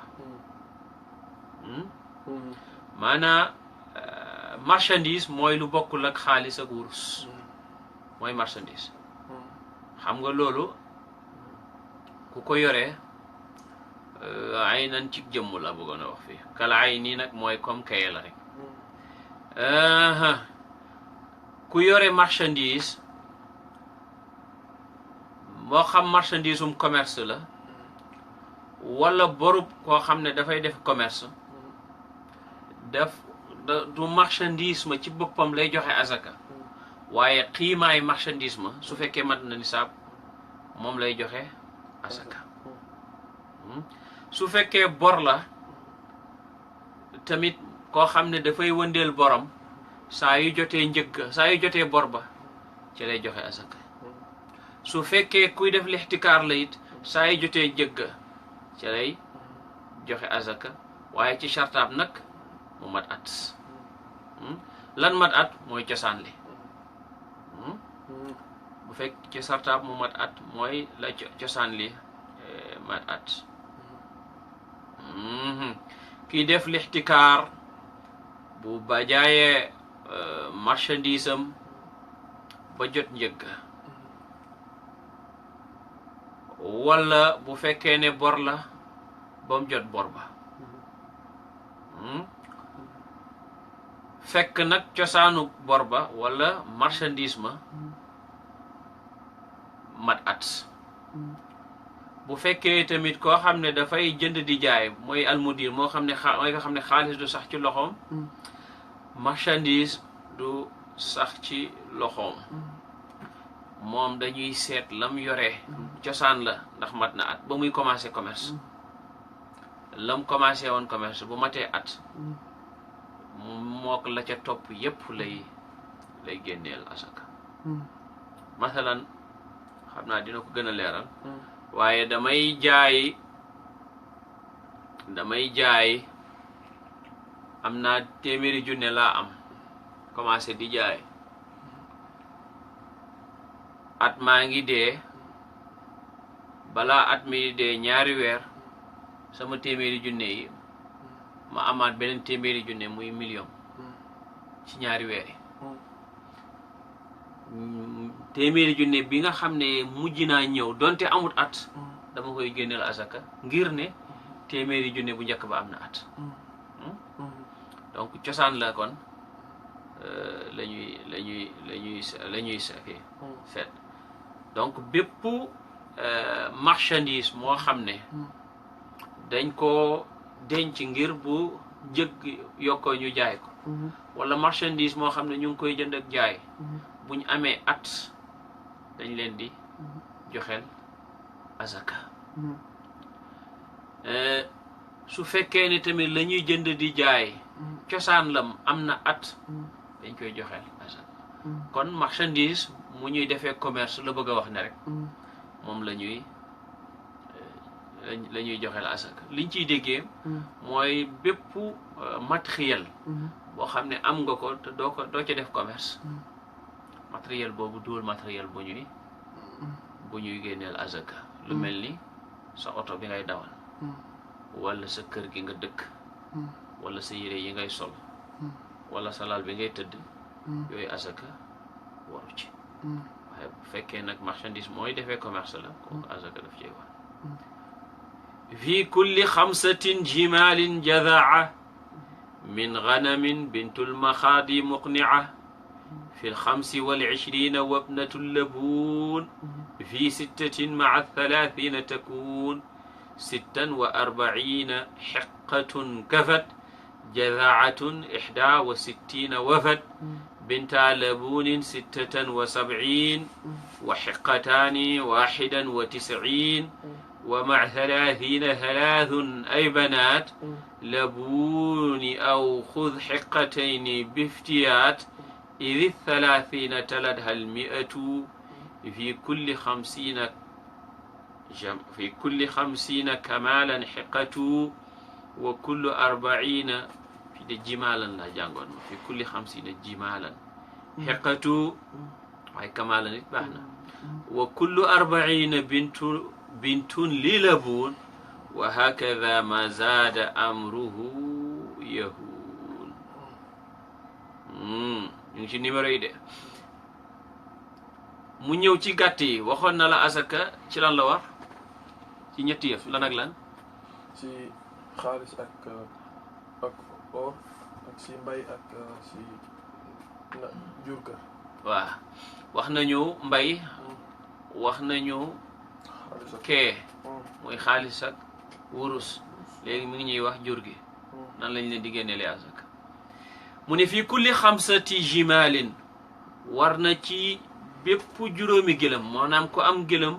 maanaa marchandise mooy lu bokkul ak xaalis ak wurus mooy marchandise xam nga loolu ku ko yoree ay nan ci jëmm la bëggoon a wax fii kala ay nii nag mooy comme kaye la rek ku yore marchandise moo xam marchandise commerce la wala borub koo xam ne dafay def commerce du marchandise ma ci boppam lay joxe azaka waaye xiimaay marchandise ma su fekkee mat na nisaab moom lay joxe azaka su fekkee bor la tamit koo xam ne dafay wëndeel borom saa yu jotee njëgg saa yu jotee bor ba ci lay joxe asaka su fekkee kuy def lixtikaar la it saa yu jotee njëgg ci lay joxe asaka waaye ci chartaab nag mu mat at lan mat at mooy cosaan li bu fekk ci chartaab mu mat at mooy la cosaan li mat at kiy def lixtikaar bu ba jaayee marchandise am ba jot njëgg wala bu fekkee ne bor la ba mu jot bor ba fekk nag cosaanu bor ba wala marchandise ma mat at bu fekkee tamit koo xam ne dafay jënd di jaay mooy almudir moo xam ne mooy nga xam ne xaalis du sax ci loxoom marchandise du sax ci loxoom moom dañuy seet lam yore cosaan la ndax mat na at ba muy commencé commerce lam commencé woon commerce bu matee at mook la ca topp yépp lay génneel asaka masalan xam naa dina ko gën a leeral waaye damay jaay am naa téeméeri junne laa am commencé di jaay at maa ngi dee balaa at mi dee ñaari weer sama téeméeri junne yi ma amaat beneen téeméeri junne muy million ci ñaari weer yi téeméeri junne bi nga xam ne mujj naa ñëw donte amut at dama koy génneel asaka ngir ne téeméeri junne bu njëkk ba am na at donc cosaan la kon la ñuy seet donc bépp marchandise moo xam ne dañ ko denc ngir bu njëg yokkoo ñu jaay ko wala marchandise moo xam ne ñu ngi koy jënd ak jaay buñ amee at dañ leen di joxeel azaka su fekkee ne tamit la ñuy jënd di jaay cosaan lam am na at dañ koy joxeel azaka kon marchandise mu ñuy defee commerce la bëgg a wax ne rek moom la ñuy joxeel asaka liñ ciy déggee mooy bépp matériel boo xam ne am nga ko te doo ca def commerce matériel boobu duul matériel bu ñuy génneel asaka lu mel ni sa oto bi ngay dawal wala sa kër gi nga dëkk wala sa yére yi ngay sol wala sa lal bi ngay tëdd yooyu asaka waru ci waaye bu fekkee nag marchandise mooy defee commerce la kooku asaka daf ciy war fi kulli xamsatin jimalin jadaa min ganamin bintul maxaadi muqnia fi lxamsi walcishriina wabnatu labuun fi sittatin maca thalathina takun sittan wa arbaciina xiqatun kafat jadaacatun ixdaa wa sittiina wafat binta labuunin sittatan wa sabciin wa xiqataani waaxidan wa tisciin wa maca thalaathiina thalaathun ay banaat labuuni aw xud xiqatayni biftiyaat id thalaathiina talatha almi'atu fi kulli xamsiina kamaalan xiqatu wa kullu arbaciina fi de jimaalan la jàngoon ma fi kulli xamsiina jimaalan xiqatu waaye kamaalan it baax na wa kullu arbaciina bintun li labuun wa hakada ma zaada amruhu yahuun ñu ngi ci numéro yi de mu ñëw ci gàtt yi waxoon na la asaka ci lan la war ci ñetti yëf lan ak lan ci xaalis ak or ak si mbay ak si jur ga waaw wax nañu mbay wax nañu kee mooy xaalis ak wurus léegi mi ngi ñuy wax jur gi nan lañ leen di génneele asaka mu ne fii kulli xamsati jimalin war na ci bépp juróomi gëlëm maanaam ko am gëlëm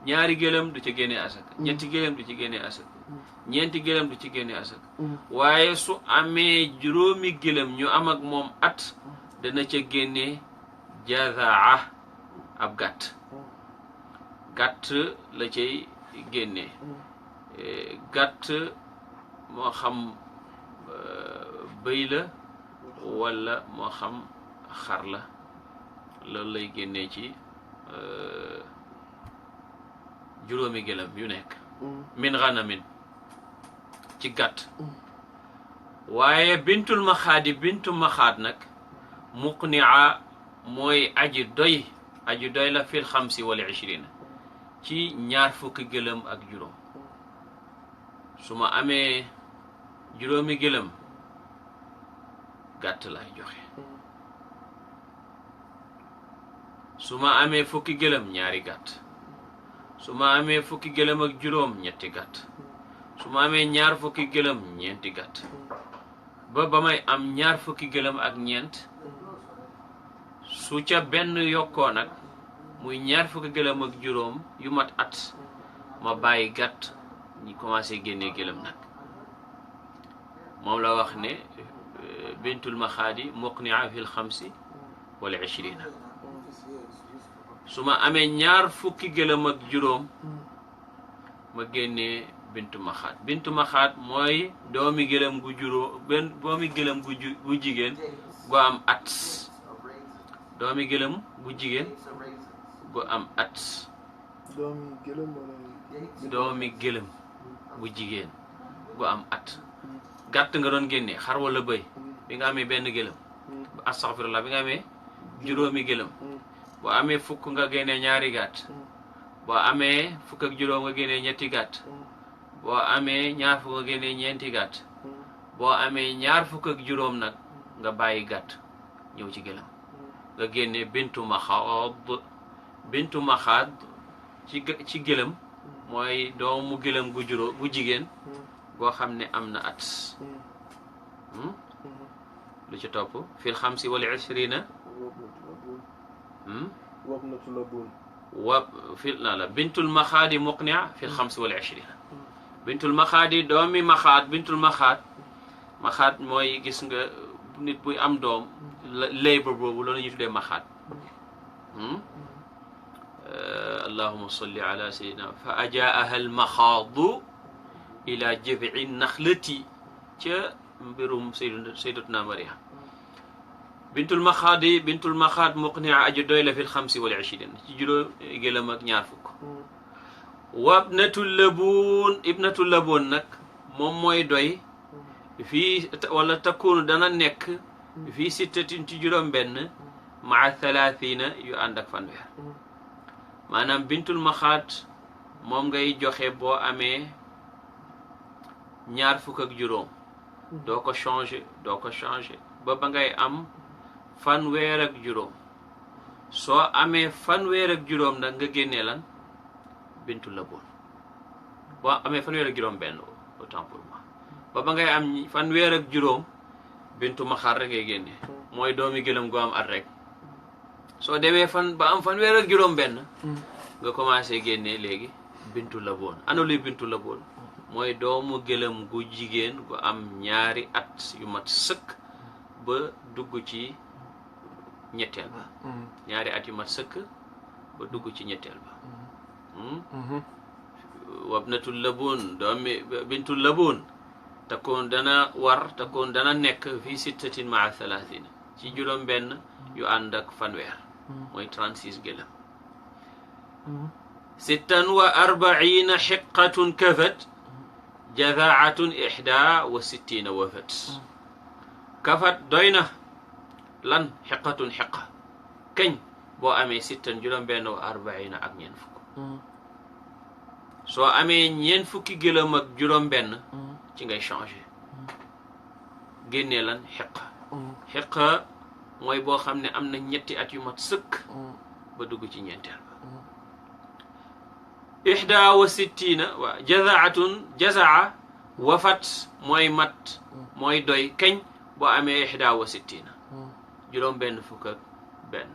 ñaari gëlëm du ci génne asaka ñetti gëlëm du ci génne asaka ñeenti gëlëm du ci génne asaka waaye su amee juróomi gëlëm ñu am ak moom at dana ca génne jazaa ab gàtt gàtt la cay génne gàtt moo xam bëy la walla moo xam xar la loolu lay génnee ci juróomi gëlëm yu nekk min ghanamin ci gàtt waaye bintul maxaadi bintu maxaad nag muqnia mooy aji doy la fil xamsi wala ishrina ci ñaar fukki gëlëm ak juróom su ma amee juróomi gëlëm gàtt lay joxe su ma amee fukki gëlëm ñaari gàtt su ma amee fukki gëlëm ak juróom ñetti gàtt su ma amee ñaar fukki gëlëm ñeenti gàtt ba may am ñaar fukki gëlëm ak ñeent su ca benn yokkoo nag muy ñaar fukki gëlëm ak juróom yu mat at ma bàyyi gàtt ñi commencé génnee gëlëm nag moom la wax ne bintul maxaadi muqnia fil xamsi wala ishrina su ma amee ñaar fukki gëlëm ak juróom ma génnee bintu maxaat mooy doomi gëlëm gu jigéen gu am at doomi gëlëm gu jigéen gu am at doomi gëlëm gu jigéen gu am at gàtt nga doon génnee xar wala bëy bi nga amee benn gëlëm astaghfirullah bi nga amee juróomi gëlëm boo amee fukk nga génnee ñaari gàtt boo amee fukk ak juróom nga génnee ñetti gàtt boo amee ñaar fukk nga génnee ñeenti gàtt boo amee ñaar fukk ak juróom nag nga bàyyi gàtt ñëw ci gëlëm nga génnee bintu maxaad ci gëlëm mooy doomu gëlëm gu jigéen goo xam ne am na at lu ci topp fil xamsi wal ishrina bintul maxaadi muqnia fil xamsi wal ishrina bintul maxaadi doomi maxaad bintul maxaad mooy gis nga nit buy am doom lay boobu loolu ñuy tuddee maxaad allahuma salli ala sayyidina fa ajaaha al maxaadu ila jid'i naxlati ca mbirum sayyidatuna Maryam bintul maxaad muqnia aji doy la fil xamsi wal ishrin ci juróom gëlëm ak ñaar fukk wa ibnatul labuun nag moom mooy doy fii wala takunu dana nekk fii sittatin ci juróom benn maa thalathina yu ànd ak fanweer maanaam bintul maxaad moom ngay joxe boo amee ñaar fukk ak juróom doo ko changé ba ngay am fanweer ak juróom soo amee fanweer ak juróom nag nga génnee lan bintul labuun boo amee fanweer ak juróom benn autant pour moi ba ngay am fanweer ak juróom bintu maxaad rek ngay génnee mooy doomi gëlëm gu am at rek soo demee ba am fanweer ak juróom benn nga commencé génnee léegi bintu labuun ana luy bintu labuun mooy doomu gëlëm gu jigéen gu am ñaari at yu mat sëkk ba dugg ci ñetteel ba ñaari at yu mat sëkk ba dugg ci ñetteel ba wabnatul labuun doomi bintul labuun takkoon dana nekk fii sittatin maa thalathina ci juróom benn yu ànd ak fanweer mooy 36 gëlëm sittan wa arbaina xiqatun kafat jazaatun ihda wa sittina wafat kafat doy na lan xiqatun xiqa kañ boo amee sittan juróom benn wa arbaina ak ñeent fukk soo amee ñeent fukki gëlëm ak juróom benn ci ngay changé génnee lan xiqa mooy boo xam ne am na ñetti at yu mat sëkk ba dugg ci ñeenteel ba ihda wa sittina wa jazaa wafat mooy mat mooy doy kañ boo amee ihda wa sittina juróom benn fukk ak benn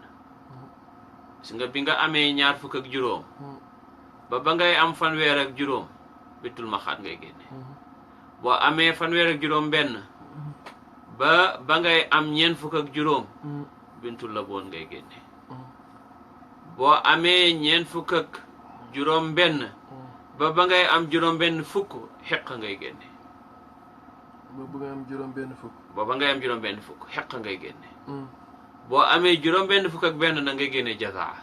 si nga bi nga amee ñaar fukk ak juróom ba ngay am fanweer ak juróom bintul maxaad ngay génne boo amee fanweer ak juróom benn ba ngay am ñeent fukk ak juróom bintu laboon ngay génne boo amee ñeent fukk ak juróom benn ba ngay am juróom benn fukk xeq ngay génne ba ngay am juróom benn fukk ba ngay am juróom benn fukk xeq ngay génne boo amee juróom benn fukk ak benn na ngay génne jazaa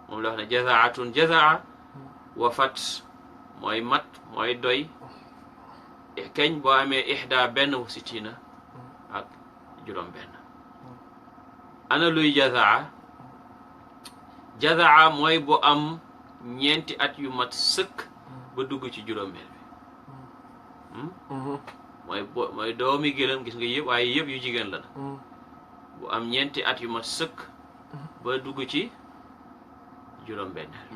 moom la wax ne jazaatun jazaa wafat mooy mat mooy doy keñ boo amee ihda benn wa sittina ak juróom benn ana luy jazaa mooy bu am ñeenti at yu mat sëkk ba dugg ci juróomeel bi mooy doomi gëlëm gis nga yëpp waaye yëpp yu jigéen la na bu am ñeenti at yu mat sëkk ba dugg ci juróom benneel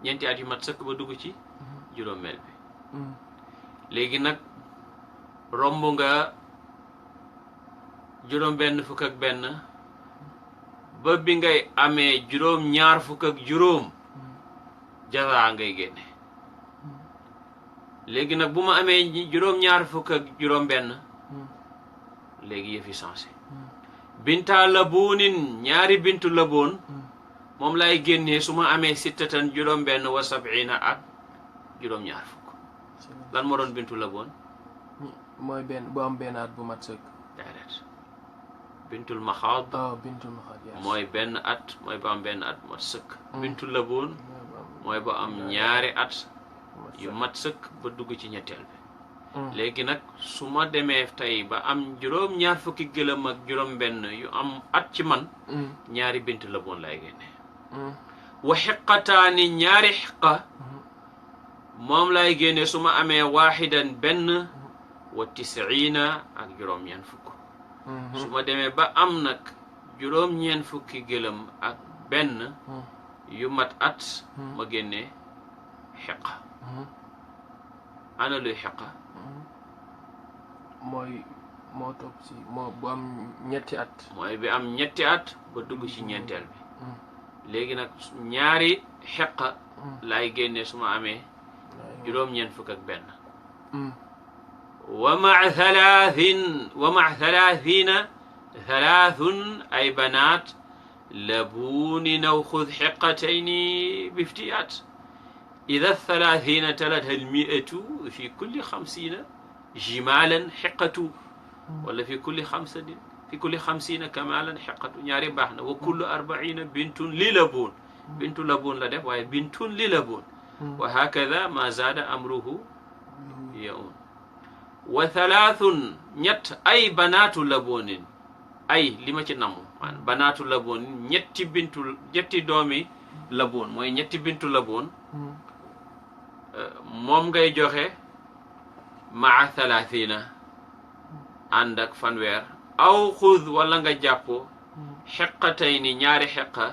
ñeenti at yu mat sëkk ba dugg ci juróomeel bi léegi nag romb nga juróom benn fukk ak benn ba bi ngay amee juróom ñaar fukk ak juróom jazaa ngay génne léegi nag bu ma amee juróom ñaar fukk ak juróom benn léegi yëfi sensé binta labuunin ñaari bintu laboon moom lay génnee su ma amee sittatan juróom benn wa sab'ina ak juróom ñaar fukk lan moo doon bintu laboon mooy benn bu am benn at bu mat sëkk déedéet bintul maxaad bintul maxaad mooy benn at mooy ba am benn at bu mat sëkk bintu laboon mooy ba am ñaari at yu mat sëkk ba dugg ci ñetteel bi léegi nag su ma demee tey ba am juróom ñaar fukki gëlëm ak juróom benn yu am at ci man ñaari bintu laboon lay génne wa xiqataani ñaari xiqa moom lay génne su ma amee waaxidan benn wa tis'iina ak juróom-ñeent fukk su ma demee ba am nag juróom-ñeent fukki gëlëm ak benn yu mat at ma génne xiqa ana luy xiqa moo topp si bu am ñetti at mooy bi am ñetti at ba dugg ci ñeenteel bi léegi nag ñaari xiqa lay génne su ma amee juróom-ñeent fukk ak benn wa maa thalaathiina thalathun ay banaat labuunin aw xud xiqatayni biftiyaat ida thalaathiina talatha almiatu fi kulli xamsiina jimaalan xiqatu wala fi kulli xamsiina kamaalan xiqatu ñaari baax na wa kullu arbaina bintun li labuun bintu labuun la def waaye bintun li labuun wa hakada ma zaada amruhu yaun wa thalathun ñett ay banaatu labuunin ay li ma ci namu maanaam banaatu labuunin ñetti doomi labuun mooy ñetti bintu labuun moom ngay joxe maa thalathina ànd ak fanweer aw xud wala nga jàpp xeqatayni ñaari xeqa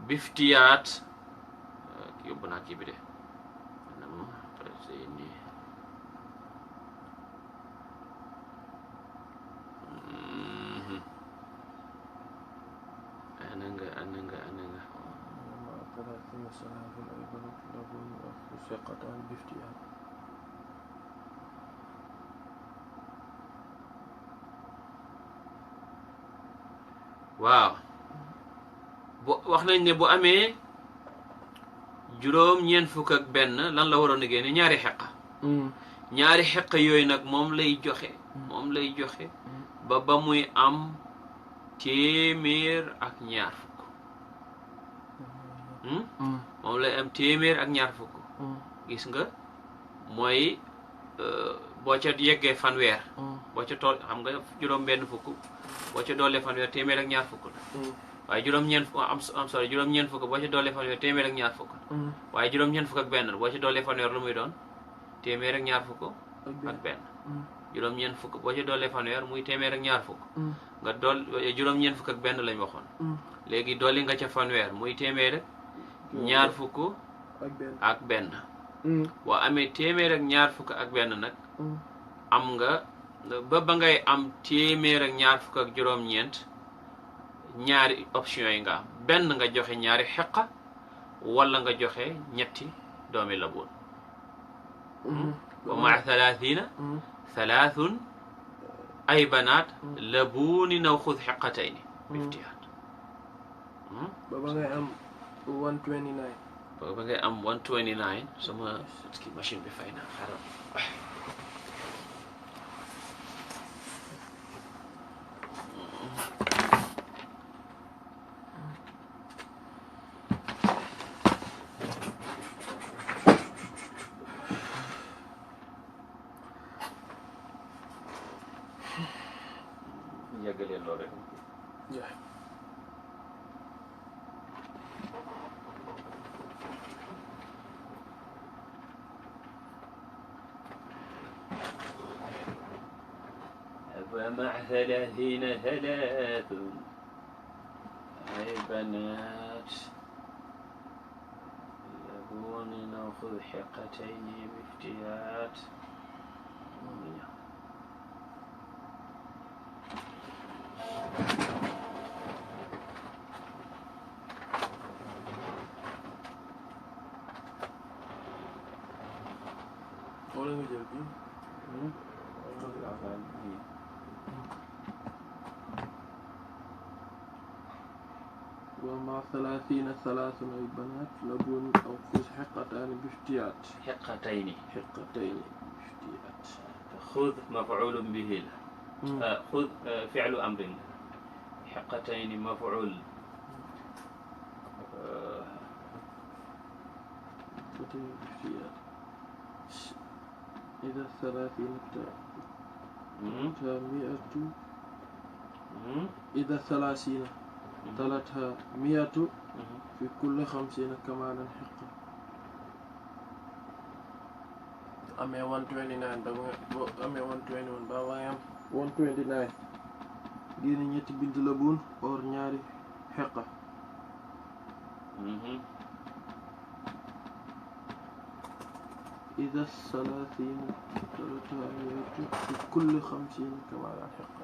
biftiyaat yóbbu naa kii bi de waaw wax nañ ne bu amee juróom-ñeent fukk ak benn lan la waroon a génne ñaari xeqa ñaari xeqa yooyu nag moom lay joxe ba muy am téeméer ak ñaar fukk moom lay am téeméer ak ñaar fukk gis nga mooy boo ca yeggee fanweer boo ca tool xam nga juróom benn fukk boo ca doolee fanweer téeméer ak ñaar fukk la waaye juróom-ñeent juróom-ñeent fukk boo ca doolee fanweer téeméer ak ñaar fukk la waaye juróom-ñeent fukk ak benn boo ca doolee fanweer lu muy doon téeméer ak ñaar fukk ak benn juróom-ñeent fukk boo ca doolee fanweer muy téeméer ak ñaar fukk nga dool juróom-ñeent fukk ak benn lañ waxoon léegi dolli nga ca fanweer muy téeméer ak ñaar fukk ak benn boo amee téeméer ak ñaar fukk ak benn nag am nga ba ngay am téeméer ak ñaar fukk ak juróom-ñeent ñaari option yi nga am benn nga joxe ñaari xeqa wala nga joxe ñetti doomi laboon wa maa thalathina thalathun ay banaat labuunin aw xud xiqatayni biftiyaat. ba ngay am 129. ba ngay am 129 sama machine bi fay na xaral. yàggalee loolu rek. ومع 30 ثلاث أي بنات لبون نأخذ حقتين بافتيات. wala nga jël bi ومع 30 ثلاث أي بنات لبون أو خذ حقتان بافتيات. حقتين بافتيات. خذ مفعول به خذ فعل أمر. حقتين مفعول. بافتيات. إذا 30 إذا 30 تلتها 100 في كل 50 كمالا حقة. amee 129 boo amee 121 ba waaye am 129 génne ñetti bint la buun or ñaari xeqa. إذا 30 تلتها 100 في كل 50 كمالا حقة.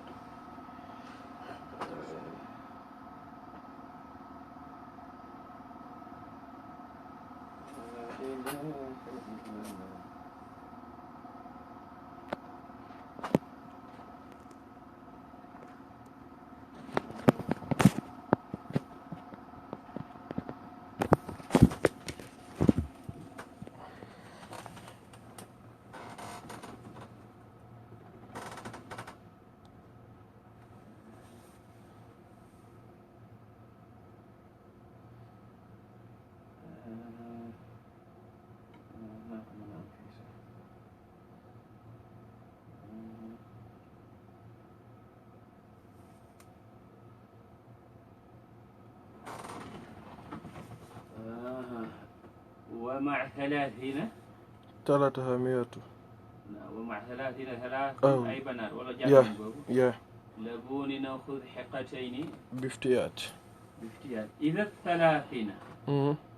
ومع 30 تلتها 100. ومع 30 ثلاث أي بنات ولا يا لبون نأخذ حقتين بافتيات. إذا 30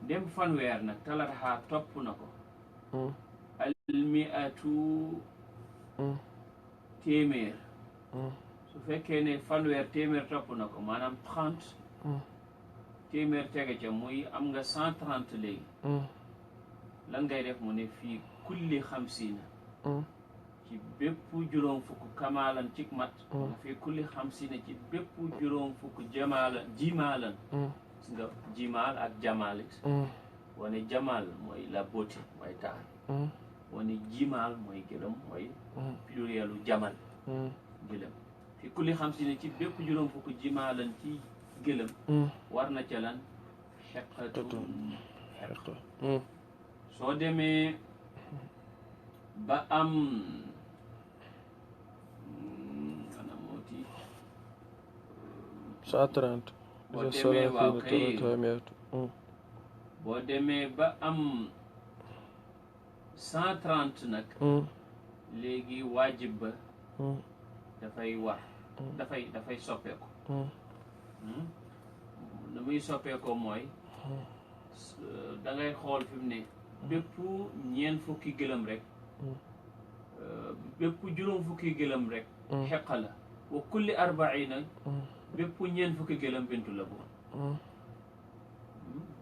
dem fanweer nag talataha topp na ko almiatu téeméer su fekkee ne fanweer téeméer topp na ko maanaam 30 téeméer tege ca muy am nga 130 léegi lan ngay def mu ne fii kulli 50 ci bépp juróom fukk kamaalan cik mat fii kulli 50 ci bépp juróom fukk jimaalan gis nga jimaal ak jamaalit wane jamaal mooy la beauté mooy taar wane jimaal mooy gëlëm mooy plurielu jamal gëlëm fi kulli 50 ci bépp juróom fukk jimaalan ci gëlëm war na ca lan xeqatun xeq soo demee ba am ana mooti 130 boo demee waaw kay boo demee ba am 130 nag léegi waajib ba dafay war dafay soppeeku lu muy soppeekoo mooy da ngay xool fi mu ne bépp ñeent fukki gëlëm rek bépp juróom fukki gëlëm rek xeqa la wa kulli 40 bépp ñeent fukki gëlëm bintu la boobu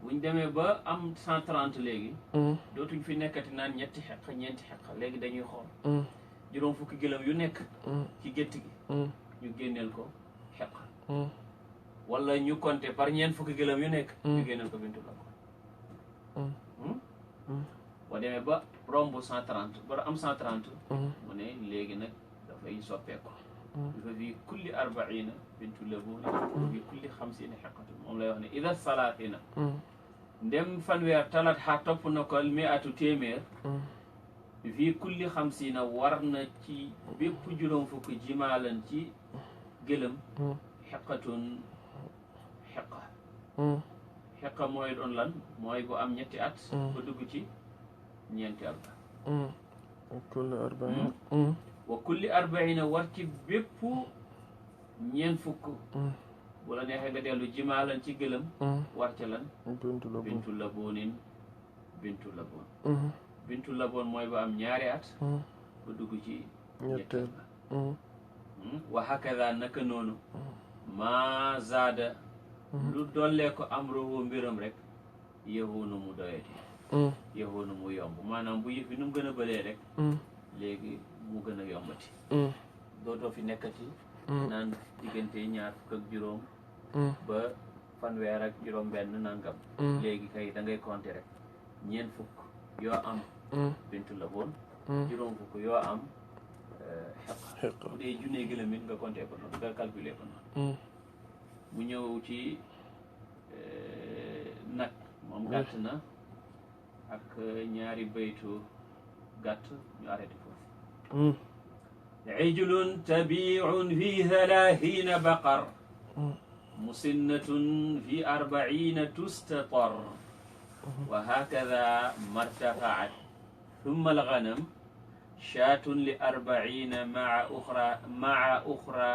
buñ demee ba am 130 léegi dootuñ fi nekkati naan ñetti xeq ñeenti xeq léegi dañuy xool juróom fukki gëlëm yu nekk ci gétt gi ñu génneel ko xeqa wala ñu compter par ñeent fukki gëlëm yu nekk ñu génneel ko bintu laboon boo demee ba romb 130 ba am 130 mu ne léegi nag dafay soppeeku dafa fi kulli 40 bintu laboon fi kulli 50 xeqatu moom lay wax ne ida salaatina ndem fanweer talat xa topp na ko mi atu téeméer fii kulli 50 war na ci bépp juróom fukk jimaalan ci gëlëm xeqatun xeqa xeqa mooy doon lan mooy bu am ñetti at ba dugg ci ñeenti at kulli 40 wa kulli 40 war ci bépp ñeent fukk bu la neexee nga dellu jimaalan ci gëlëm war ca lan bintu laboonin bintu laboon bintu laboon mooy ba am ñaari at ba dugg ci ñetteel ba wa hakada naka noonu maa zaada lu dollee ko am rowo mbiram rek yehoonu mu doyati yehoonu mu yomb maanaam bu yëf yi nu mu gën a bëlee rek léegi mu gën a yombati dootoo fi nekkati naan diggante ñaar fukk ak juróom ba fanweer ak juróom benn nangam léegi kay da ngay compter rek ñeent fukk yoo am bintu laboon juróom fukk yoo am xeqa bu dee junne gëlëm it nga compter ko noonu nga calculer ko noonu mu ñëw ci nag moom gàtt na ak ñaari baytu gàtt ñu arrêté foofu ijlun tabiun fi 30 baqar musinnatun fi 40 tustatar wa hakada martafaat thumma alghanam shaatun li 40 maa uxra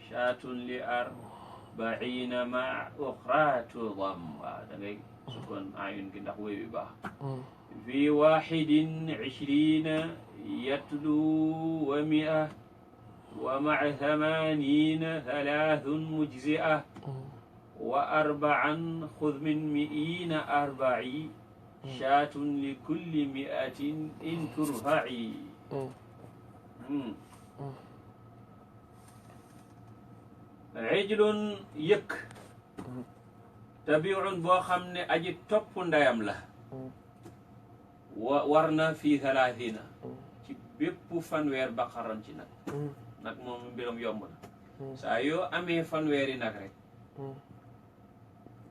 shaatun li 40 maa uxra tudam waaw da ngay sukkoon ayun gi ndax woy bi baax fi 21 yatlu wa 100 wa maa 80 3 mujzi'a wa 4 xud min 100 arba'i shaatun li kulli 100 in turfa'i ijlun yëkk tabiun boo xam ne aji topp ndeyam la war na fii 30 ci bépp fanweer baqaran ci nag moom mbiram yomb na saa yoo amee fanweeri nag rek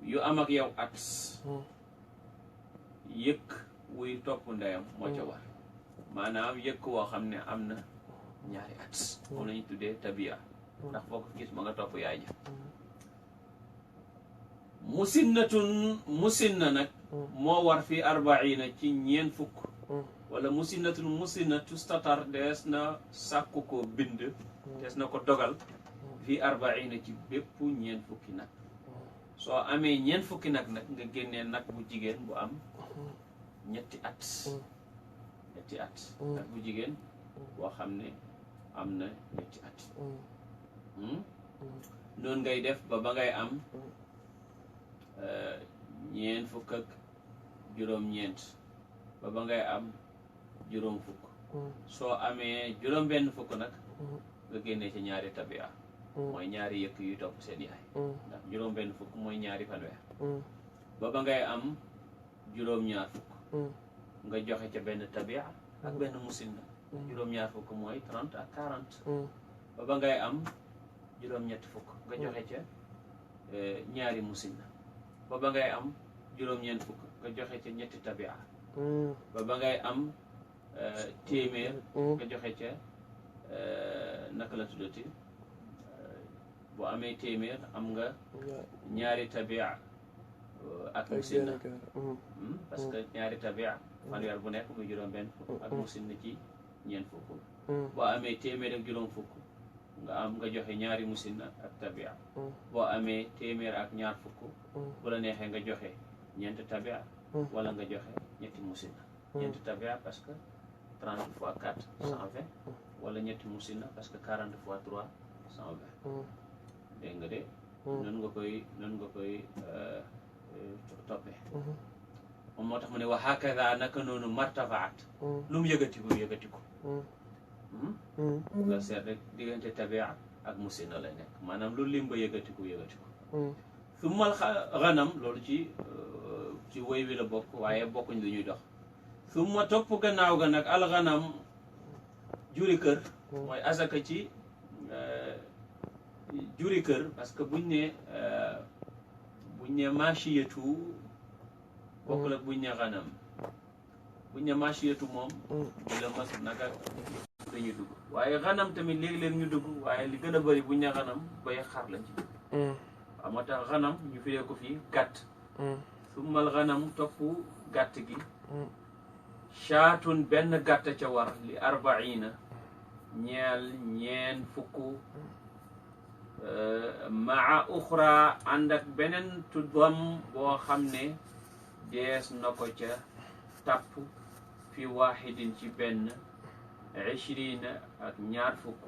yu am ak yow at yëkk wuy topp ndeyam moo ca war maanaam yëkk woo xam ne am na ñaari at moom lañu tuddee tabia ndax foo ko gis ma nga topp yaay ja musinna nag moo war fi 40 ci ñeent fukk wala musinna tustatar dees na sàkku ko bind dees na ko dogal fi 40 ci bépp ñeent fukki nag soo amee ñeent fukki nag nga génnee nag bu jigéen bu am ñetti at nag bu jigéen boo xam ne am na ñetti at noonu ngay def ba ngay am ñeent fukk ak juróom-ñeent ba ngay am juróom fukk soo amee juróom benn fukk nag nga génnee ci ñaari tabia mooy ñaari yëkk yuy topp seen yaay ndax juróom benn fukk mooy ñaari fanweer ba ngay am juróom-ñaar fukk nga joxe ca benn tabia ak benn musinna juróom-ñaar fukk mooy 30 ak 40 ba ngay am juróom-ñetti fukk nga joxe ca ñaari musinna ba ngay am juróom-ñeent fukk nga joxe ca ñetti tabia ba ngay am téeméer nga joxe ca naka la tuddati boo amee téeméer am nga ñaari tabia ak musinna parce que ñaari tabia fanweer bu nekk muy juróom benn fukk ak musinna ci ñeent fukk boo amee téeméer ak juróom fukk nga joxe ñaari musinna ak tabia boo amee téeméer ak ñaar fukk bu la neexee nga joxe ñeenti tabia wala nga joxe ñetti musinna ñeenti tabia parce que 30 fois 4 120 wala ñetti musinna parce que 40 fois 3 120 dégg nga de noonu nga koy toppee moom moo tax mu ne wa hakada naka noonu martafaat lu mu yëgatiku nga seet rek diggante tabia ak musinna lay nekk maanaam lu lim ba yëkkatiku summal xanam loolu ci woy wi la bokk waaye bokkuñ lu ñuy dox summa topp gannaaw ga nag alxanam juri kër mooy asaka ci juri kër parce que buñ ne machiyatu bokkul ak buñ ne xanam buñ ne machiyatu moom di la mas naka dañuy dugg waaye xanam tamit léegi-léeg ñu dugg waaye li gën a bëri buñ ne xanam bay xar lañ ci waaw moo tax xanam ñu firee ko fii gàtt summal xanam topp gàtt gi shaatun benn gàtt ca war li arbaina ñeel ñeen fukk maa uxra ànd ak beneen tuddam boo xam ne dees na ko ca tàpp fi waaxidin ci benn ishrina ak ñaar fukk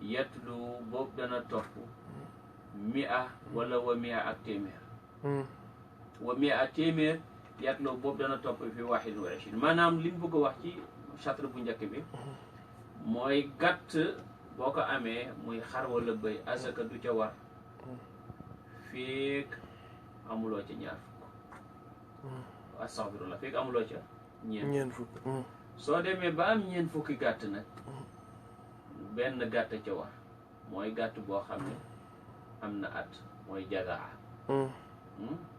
yatlu boobu dana topp mia wala wa mia ak téeméer wa mia ak téeméer yatlu boobu dana topp fi waaxidin wa ishrin maanaam li mu bëgg a wax ci chatre bu njëkk bi mooy gàtt boo ko amee muy xar wala bëy asaka du ca war feek amuloo ca ñaar fukk astaghfirullah feek amuloo ca ñeent fukk soo demee ba am ñeent fukki gàtt nag benn gàtt ca war mooy gàtt boo xam ne am na at mooy jagaa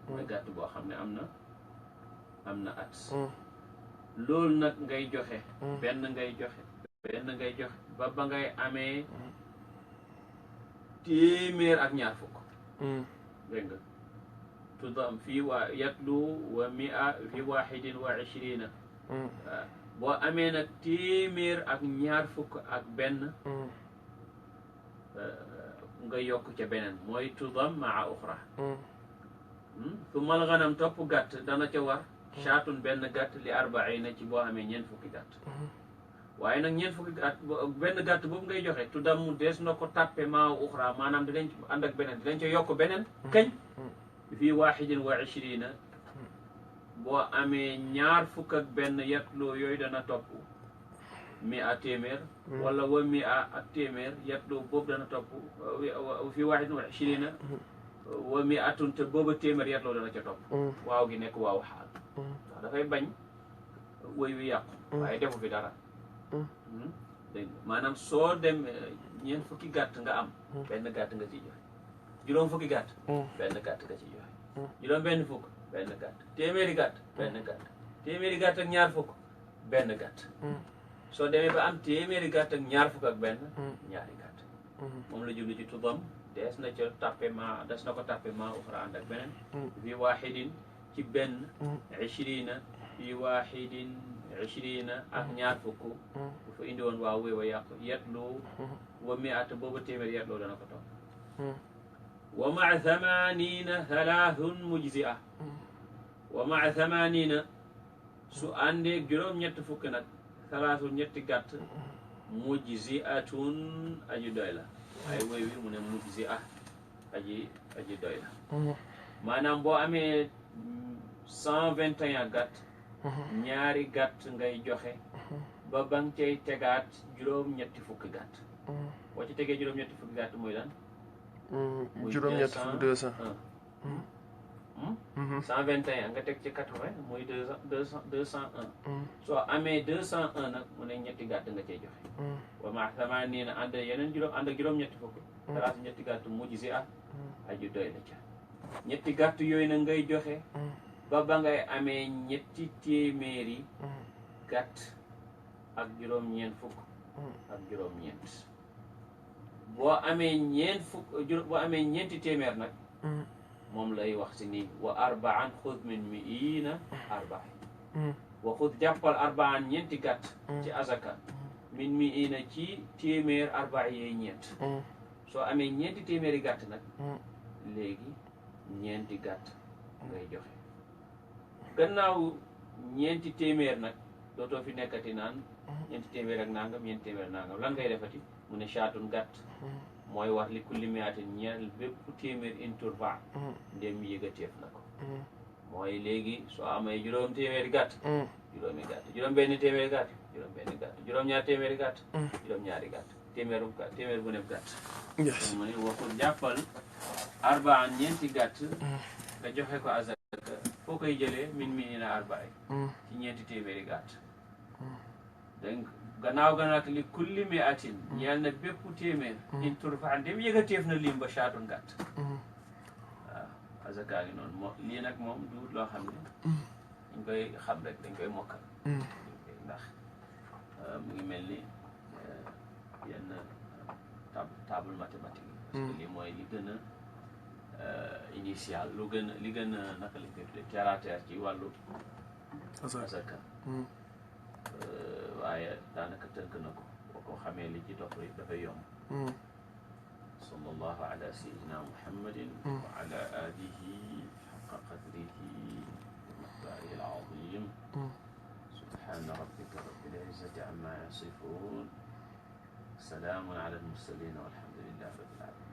mooy gàtt boo xam ne am na at loolu nag ngay joxe benn ngay joxe ba ngay amee téeméer ak ñaar fukk dégg nga tudam fii waa yatlu wa mia fi waxidin wa ishrina boo amee nag téeméer ak ñaar fukk ak benn nga yokk ca beneen mooy tudam maa uxra su mal ganam topp gàtt dana ca war shaatun benn gàtt li arbaina ci boo amee ñeent fukki gàtt waaye nag ñeent fukki gàtt benn gàtt boobu ngay joxe tuddam mu dees na ko tàppe maa uxra maanaam dinañ ànd ak beneen dinañ ca yokk beneen kañ fii waxidin wa ishrina boo amee ñaar fukk ak benn yatloo yooyu dana topp mi a téeméer wala wa mi a ak téeméer yatloo boobu dana topp fii waxidin wa ishrina wa mi atun te booba téeméer yatloo dana ca topp waaw gi nekk waaw xaal ndax dafay bañ woy wi yàqu waaye defu fi dara dégg maanaam soo dem ñeent fukki gàtt nga am benn gàtt nga ciy joxe juróom fukki gàtt benn gàtt nga ciy joxe juróom benn fukk benn gàtt téeméeri gàtt benn gàtt téeméeri gàtt ak ñaar fukk benn gàtt soo demee ba am téeméeri gàtt ak ñaar fukk ak benn ñaari gàtt moom la jublu ci tuddam des na ca tàppe ma des na ko tàppe ma uxra ànd ak beneen fi waaxidin ci benn ishrina fi waaxidin ishrina ak ñaar fukk bu fa indi woon waaw wéy wa yàqu yetlu wa miata booba téeméer yetloo dana ko topp wa maa thamanina thalathun mujzia wa maa thamanina su àndeeg juróom-ñetti fukk nag thalathun ñetti gàtt mujziatun aji doy la ay woy wi mu ne mujzia aji doy la maanaam boo amee 121 gàtt ñaari gàtt ngay joxe ba ba nga cay tegaat juróom-ñetti fukki gàtt boo ci tegee juróom-ñetti fukki gàtt muy lan juróom-ñetti fukk 200 121 nga teg ci 80 muy 201 soo amee 201 nag mu ne ñetti gàtt nga cay joxe wa ma thamanina ànd yeneen ànd ak juróom-ñetti fukk talaata ñetti gàtt mujzi aju doy la ca ñetti gàtt yooyu nag ngay joxe ba ba ngay amee ñetti téeméeri gàtt ak juróom-ñeent fukk ak juróom-ñeent boo amee ñeenti téeméer nag moom lay wax si nii wa arbaan xud min miina arbain wa xud jàppal arbaan ñeenti gàtt ci azaka min miina ci téeméer arbain yee ñeent soo amee ñeenti téeméeri gàtt nag léegi ñeenti gàtt ngay joxe gannaaw ñeenti téeméer nag dootoo fi nekkati naan ñeenti téeméer ak nangam ñeenti téeméer nangam lan ngay defati mu ne shaatun gàtt mooy wax li kulli miatin ñeel bépp téeméer in turba ndem yëgateef na ko mooy léegi soo amee juróom téeméeri gàtt juróomi gàtt juróom benn téeméeri gàtt juróom-benni gàtt juróom-ñaar téeméeri gàtt juróom-ñaari gàtt téeméer bu nekk gàtt yes mu ne waxul jàppal arbaan ñeenti gàtt nga joxe ko azaka foo koy jëlee min na arbaay ci ñeenti téeméeri gàtt donc gannaaw nag li kulli mi atin ñeel na bépp téeméer in turfa dem yëgateef na lim ba shaatun gàtt waaw azaka gi noonu lii nag moom duut loo xam ne dañ koy xam rek dañ koy mokkal ndax mu ngi mel ni yenn table mathématique yi parce que lii mooy li gën a initial li gën a naka lañ koy tuddee terre à terre ci wàllu azaka waaye daanaka tënk na ko boo ko xamee li ci topp yi dafay yomb sallallahu ala sayyidina muhammadin wa ala alihi haqqa qadrihi wa miqdaarihi al-azim subhana rabbika rabbil izzati amma yasifun salaamun ala al-mursalin walhamdulillahi rabbil alamin